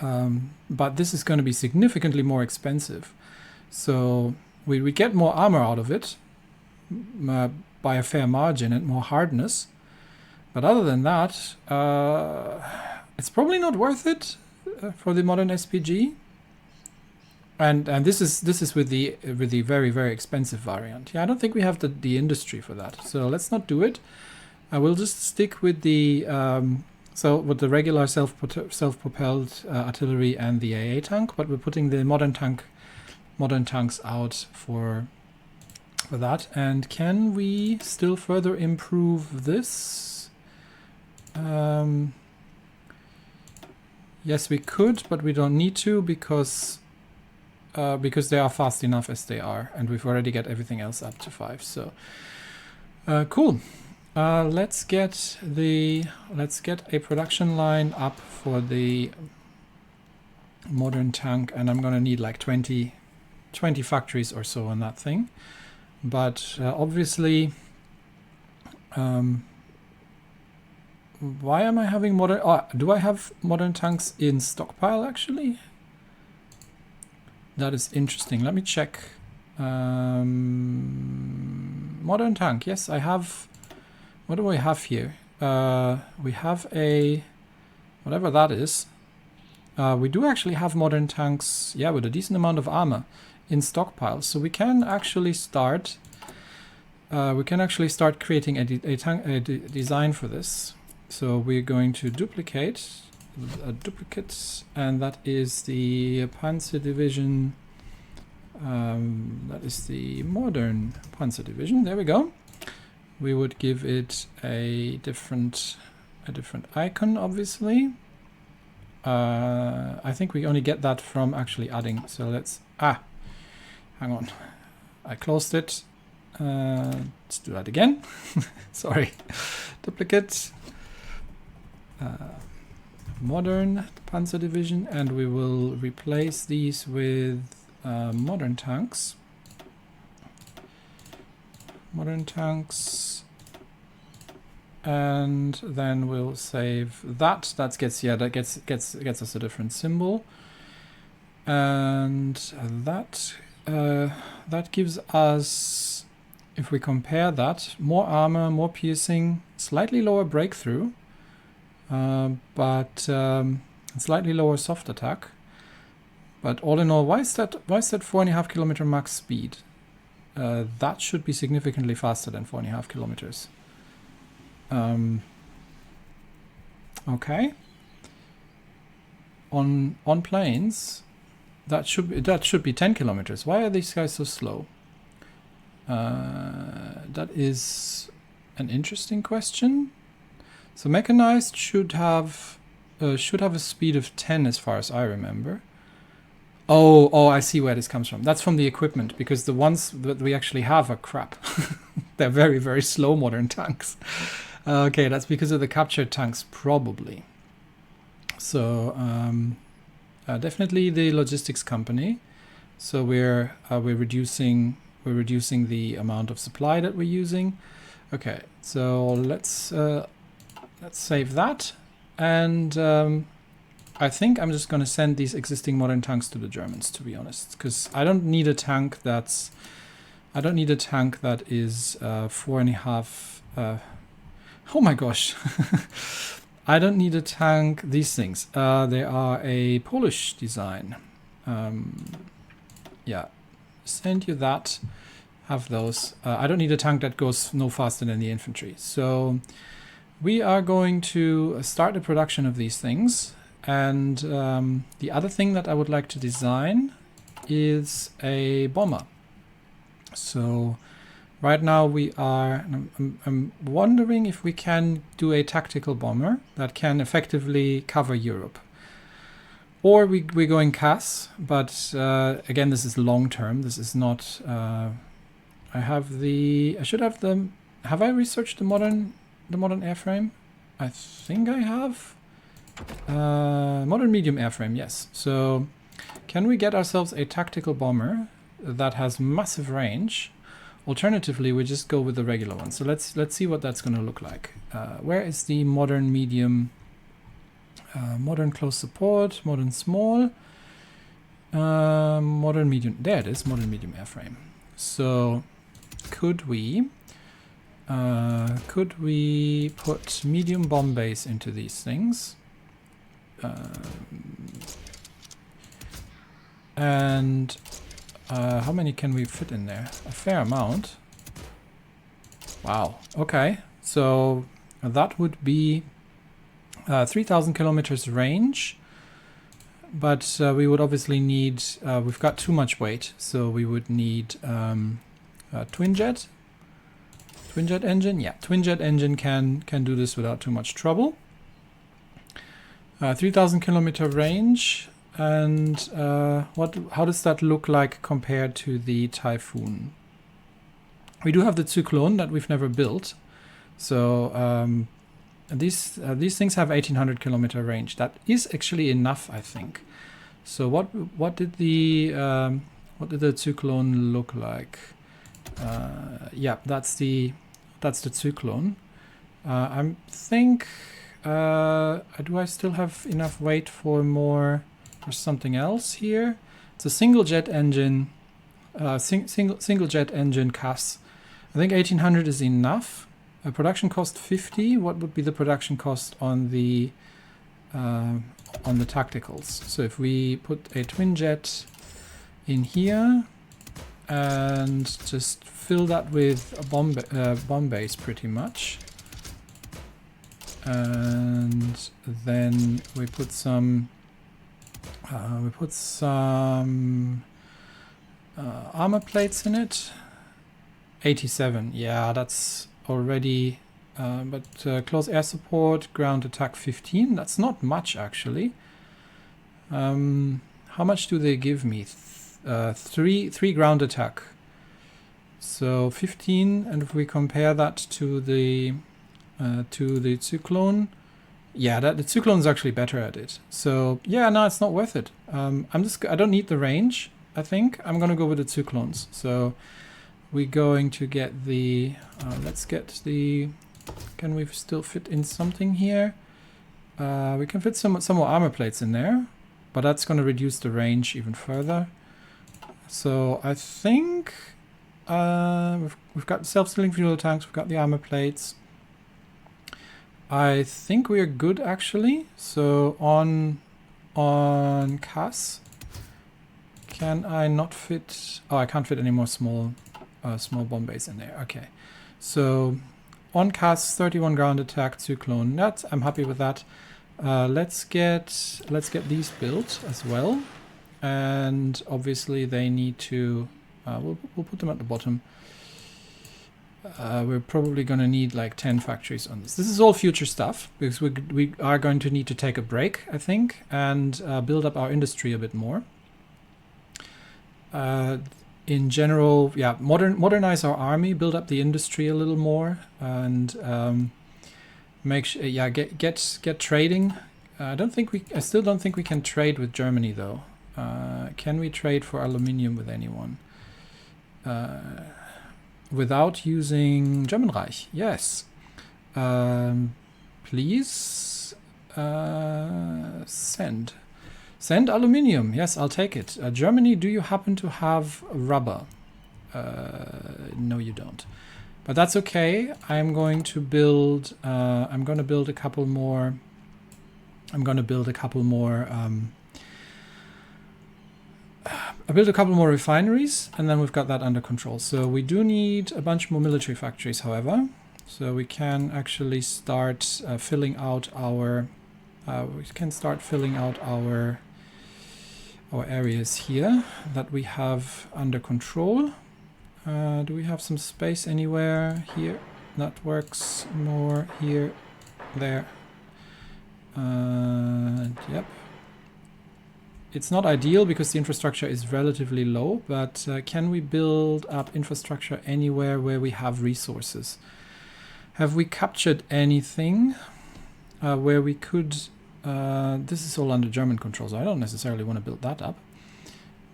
But this is going to be significantly more expensive. So we get more armor out of it by a fair margin and more hardness. But other than that, it's probably not worth it for the modern SPG. And this is with the very, very expensive variant. Yeah, I don't think we have the industry for that. So let's not do it. I will just stick with the with the regular self-propelled artillery and the AA tank, but we're putting the modern tanks out for that. And can we still further improve this? Yes, we could, but we don't need to because they are fast enough as they are, and we've already got everything else up to 5. So cool. Let's get a production line up for the modern tank, and I'm gonna need like 20 factories or so on that thing. But obviously, why am I having modern? Oh, do I have modern tanks in stockpile actually? That is interesting. Let me check. Modern tank. Yes, I have. What do I have here? We have a whatever that is. We do actually have modern tanks. Yeah, with a decent amount of armor in stockpile, so we can actually start. Creating a design for this. So we're going to duplicate duplicates, and that is the Panzer Division. That is the modern Panzer Division. There we go. We would give it a different icon, obviously. I think we only get that from actually adding. So let's hang on. I closed it. Let's do that again. Sorry. Duplicate. Modern Panzer Division, and we will replace these with modern tanks. Modern tanks, and then we'll save that. That gets us a different symbol, and that gives us, if we compare that, more armor, more piercing, slightly lower breakthrough. But slightly lower soft attack. But all in all, why is that 4.5 kilometer max speed? That should be significantly faster than 4.5 kilometers. Okay. On planes, that should be 10 kilometers. Why are these guys so slow? That is an interesting question. So mechanized should have a speed of 10 as far as I remember. Oh, I see where this comes from. That's from the equipment, because the ones that we actually have are crap. They're very, very slow modern tanks. Okay, that's because of the captured tanks, probably. So definitely the logistics company. So we're reducing the amount of supply that we're using. Okay, so let's save that, and I think I'm just going to send these existing modern tanks to the Germans, to be honest, because I don't need a tank that is 4.5. Oh my gosh, I don't need a tank. These things, they are a Polish design. Yeah, send you that. Have those. I don't need a tank that goes no faster than the infantry. So we are going to start the production of these things, and the other thing that I would like to design is a bomber. So right now we are, I'm wondering if we can do a tactical bomber that can effectively cover Europe. Or we're going CAS, but again, this is long term. This is not I have the. I should have the. Have I researched the modern airframe? I think I have. Modern medium airframe, yes. So, can we get ourselves a tactical bomber that has massive range? Alternatively, we just go with the regular one. So let's see what that's going to look like. Where is the modern medium? Modern close support, modern small, modern medium. There it is, modern medium airframe. So could we put medium bomb base into these things? And how many can we fit in there? A fair amount. Wow. Okay. So that would be 3,000 kilometers range. But we would obviously need... we've got too much weight. So we would need a twin jet. Twin jet engine? Yeah. Twin jet engine can do this without too much trouble. 3,000 kilometer range. And how does that look like compared to the Typhoon? We do have the Zyklon that we've never built. So these things have 1,800 kilometer range. That is actually enough, I think. So what did the Zyklon look like? Yeah, that's the Zyklon. I think. Do I still have enough weight for more? There's something else here. It's a single jet engine, single jet engine CAS. I think 1,800 is enough. Production cost 50. What would be the production cost on the tacticals? So if we put a twin jet in here and just fill that with a bomb base, pretty much. And then we put some armor plates in it. 87. Yeah, that's already. But close air support, ground attack 15. That's not much actually. How much do they give me? Three ground attack. So 15, and if we compare that to the Zyklon, yeah, the Zyklon is actually better at it. So yeah, no, it's not worth it. I don't need the range. I think I'm gonna go with the Zyklons. So we're going to get the. Let's get the. Can we still fit in something here? We can fit some more armor plates in there, but that's going to reduce the range even further. So I think we've got self-sealing fuel tanks. We've got the armor plates. I think we are good actually. So on CAS, can I not fit? Oh, I can't fit any more small bomb base in there. Okay, so on CAS 31 ground attack Zyklon. That I'm happy with that. Let's get these built as well, and obviously they need to. We'll put them at the bottom. We're probably going to need like 10 factories on this. This is all future stuff because we are going to need to take a break, I think, and build up our industry a bit more. In general, yeah, modernize our army, build up the industry a little more, and make sure, yeah, get trading. I still don't think we can trade with Germany though. Can we trade for aluminium with anyone? Without using German Reich, yes. Please send aluminium. Yes, I'll take it. Germany, do you happen to have rubber? No, you don't. But that's okay. I'm going to build. I'm going to build a couple more. I built a couple more refineries, and then we've got that under control. So we do need a bunch more military factories, however. So we can actually start filling out our. We can start filling out our areas here that we have under control. Do we have some space anywhere here? That works more here, there. Yep. it's not ideal because the infrastructure is relatively low, but can we build up infrastructure anywhere where we have resources? Have we captured anything where we could... this is all under German control, so I don't necessarily want to build that up.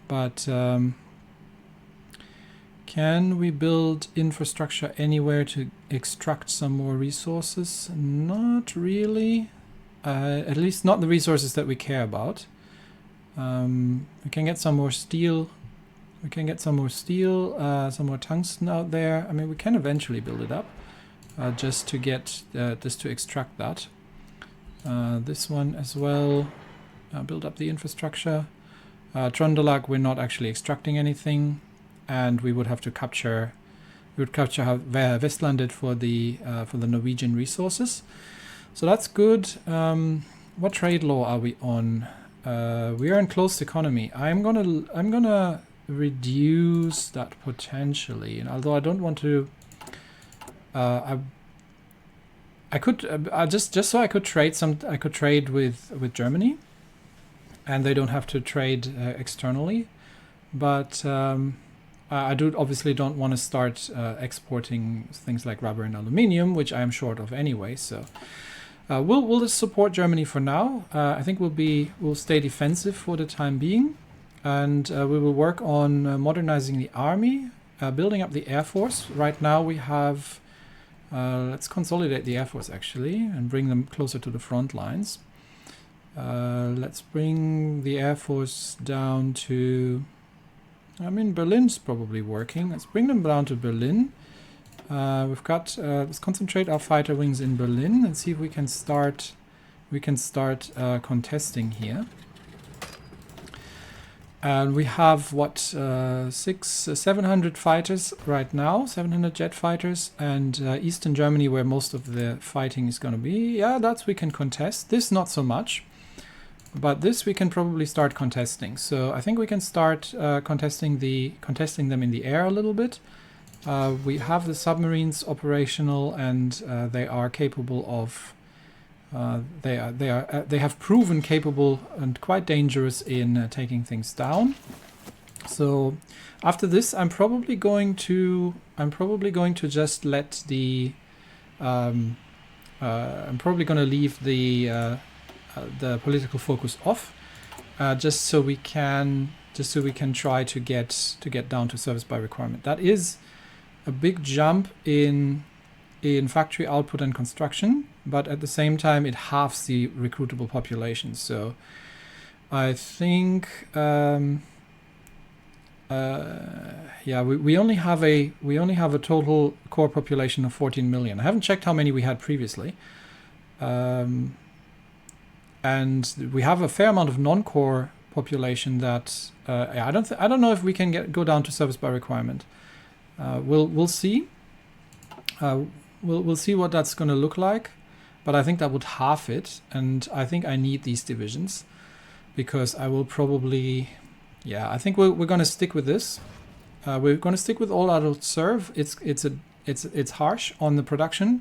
But can we build infrastructure anywhere to extract some more resources? Not really. At least not the resources that we care about. We can get some more steel. We can get some more steel, some more tungsten out there. I mean, we can eventually build it up, just to get, just to extract that. This one as well. Build up the infrastructure. Trondelag, we're not actually extracting anything, and we would have to capture. We would capture Westlandet for the Norwegian resources. So that's good. What trade law are we on? We are in closed economy. I'm gonna reduce that potentially, and although I don't want to, I could just so I could trade I could trade with Germany, and they don't have to trade externally. But I obviously don't want to start exporting things like rubber and aluminium, which I am short of anyway. So. We'll just support Germany for now. I think we'll stay defensive for the time being, and we will work on modernizing the army, building up the air force. Right now we have, let's consolidate the air force actually and bring them closer to the front lines. Let's bring the air force down to, I mean, Berlin's probably working. Let's bring them down to Berlin. We've got, let's concentrate our fighter wings in Berlin and see if we can start contesting here. And we have what, 700 fighters right now, 700 jet fighters, and Eastern Germany, where most of the fighting is going to be. Yeah, that's we can contest. This not so much, but this we can probably start contesting. So I think we can start contesting them in the air a little bit. We have the submarines operational, and they are capable of. They have proven capable and quite dangerous in taking things down. So after this, I'm probably going to just let the. I'm probably going to leave the political focus off, just so we can try to get down to service by requirement. That is a big jump in factory output and construction, but at the same time it halves the recruitable population. So I think yeah, we only have a total core population of 14 million. I haven't checked how many we had previously, and we have a fair amount of non-core population that I don't know if we can go down to service by requirement. We'll see. We'll see what that's going to look like, but I think that would halve it, and I think I need these divisions because I will probably, yeah, I think we're going to stick with this. We're going to stick with all adult serve. It's harsh on the production,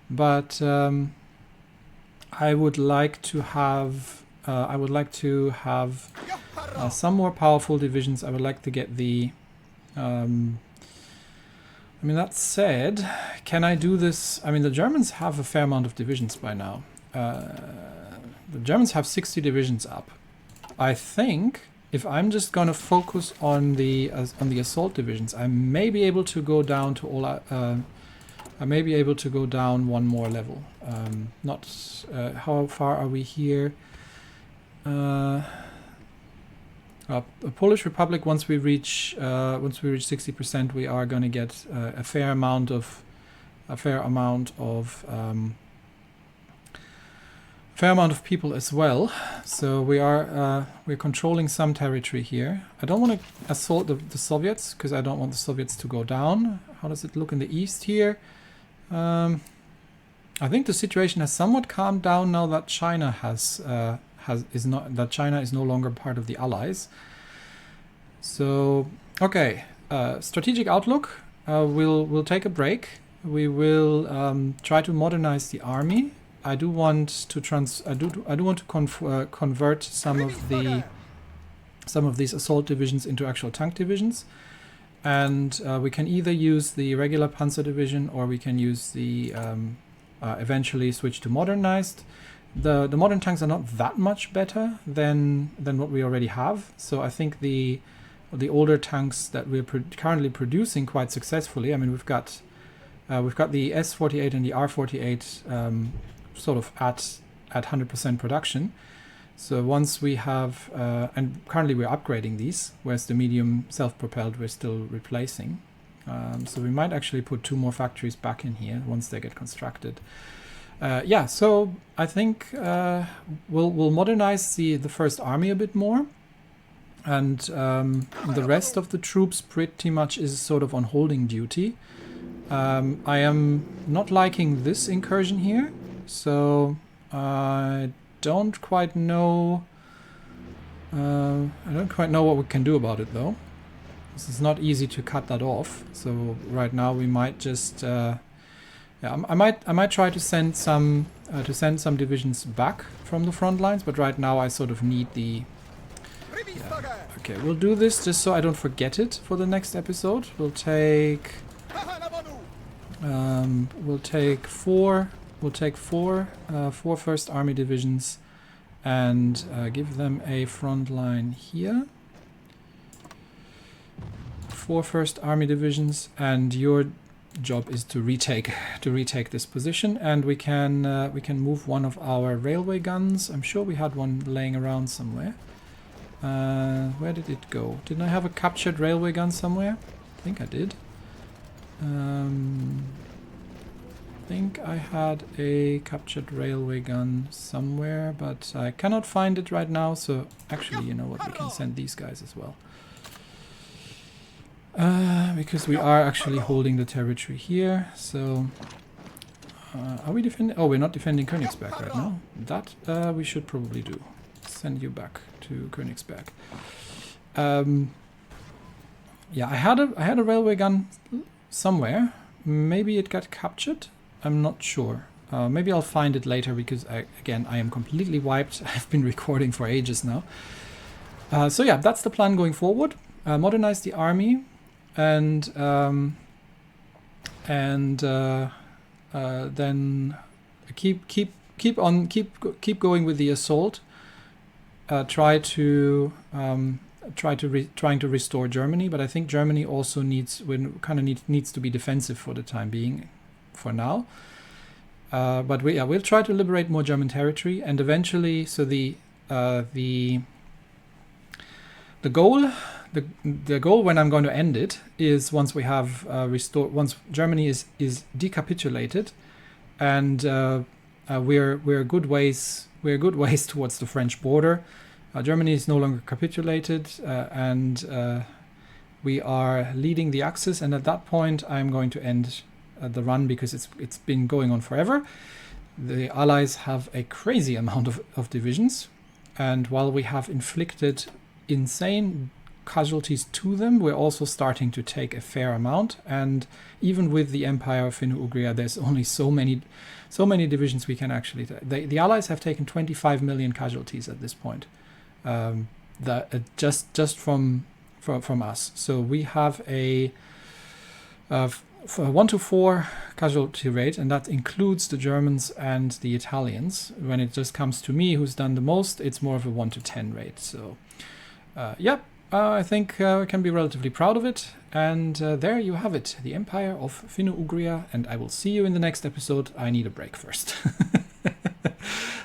but I would like to have some more powerful divisions. I would like to get the. I mean, that said, can I do this? I mean, the Germans have a fair amount of divisions by now. The Germans have 60 divisions up. I think if I'm just going to focus on the assault divisions, I may be able to go down to all. I may be able to go down one more level. Not how far are we here? The Polish Republic. Once we reach 60%, we are going to get a fair amount of people as well. So we're controlling some territory here. I don't want to assault the Soviets because I don't want the Soviets to go down. How does it look in the east here? I think the situation has somewhat calmed down now that China China is no longer part of the Allies. So okay, strategic outlook. We'll take a break. We will try to modernize the army. I do want to convert some of the some of these assault divisions into actual tank divisions. And we can either use the regular Panzer division, or we can use the eventually switch to modernized. The modern tanks are not that much better than what we already have. So I think the older tanks that we're currently producing quite successfully. I mean, we've got the S48 and the R48 sort of at 100% production. So once we have, and currently we're upgrading these, whereas the medium self-propelled we're still replacing. So we might actually put 2 more factories back in here once they get constructed. Yeah, so I think we'll modernize the first army a bit more. And the rest of the troops pretty much is sort of on holding duty. I am not liking this incursion here, so I don't quite know. I don't quite know what we can do about it, though. This is not easy to cut that off. So right now we might just, yeah, I might try to send some divisions back from the front lines, but right now I sort of need the. Yeah. Okay, we'll do this just so I don't forget it for the next episode. We'll take four First Army divisions and give them a front line here. 4 First Army divisions, and your job is to retake this position, and we can move one of our railway guns. I'm sure we had one laying around somewhere. Where did it go? Didn't I have a captured railway gun somewhere? I think I did. I think I had a captured railway gun somewhere, but I cannot find it right now, so actually, you know what, we can send these guys as well. Because we are actually holding the territory here, so... are we defending? Oh, we're not defending Königsberg right now. That we should probably do. Send you back to Königsberg. Yeah, I had a railway gun somewhere. Maybe it got captured. I'm not sure. Maybe I'll find it later, because again, I am completely wiped. I've been recording for ages now. So yeah, that's the plan going forward. Modernize the army, and then keep going with the assault. Trying to restore Germany, but I think Germany also needs to be defensive for the time being, for now. But we'll try to liberate more German territory, and eventually, so the goal when I'm going to end it is once we have once Germany is decapitulated, and we're a good ways towards the French border. Germany is no longer capitulated, and we are leading the Axis, and at that point I'm going to end the run, because it's been going on forever. The Allies have a crazy amount of divisions, and while we have inflicted insane casualties to them, we're also starting to take a fair amount, and even with the Empire of Finno-Ugria, there's only so many divisions we can actually take. The Allies have taken 25 million casualties at this point, just from us. So we have a 1-to-4 casualty rate, and that includes the Germans and the Italians. When it just comes to me, who's done the most, it's more of a 1-to-10 rate. So yep. I think we can be relatively proud of it. And there you have it, the Empire of Finno-Ugria. And I will see you in the next episode. I need a break first.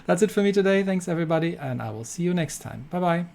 That's it for me today. Thanks, everybody. And I will see you next time. Bye-bye.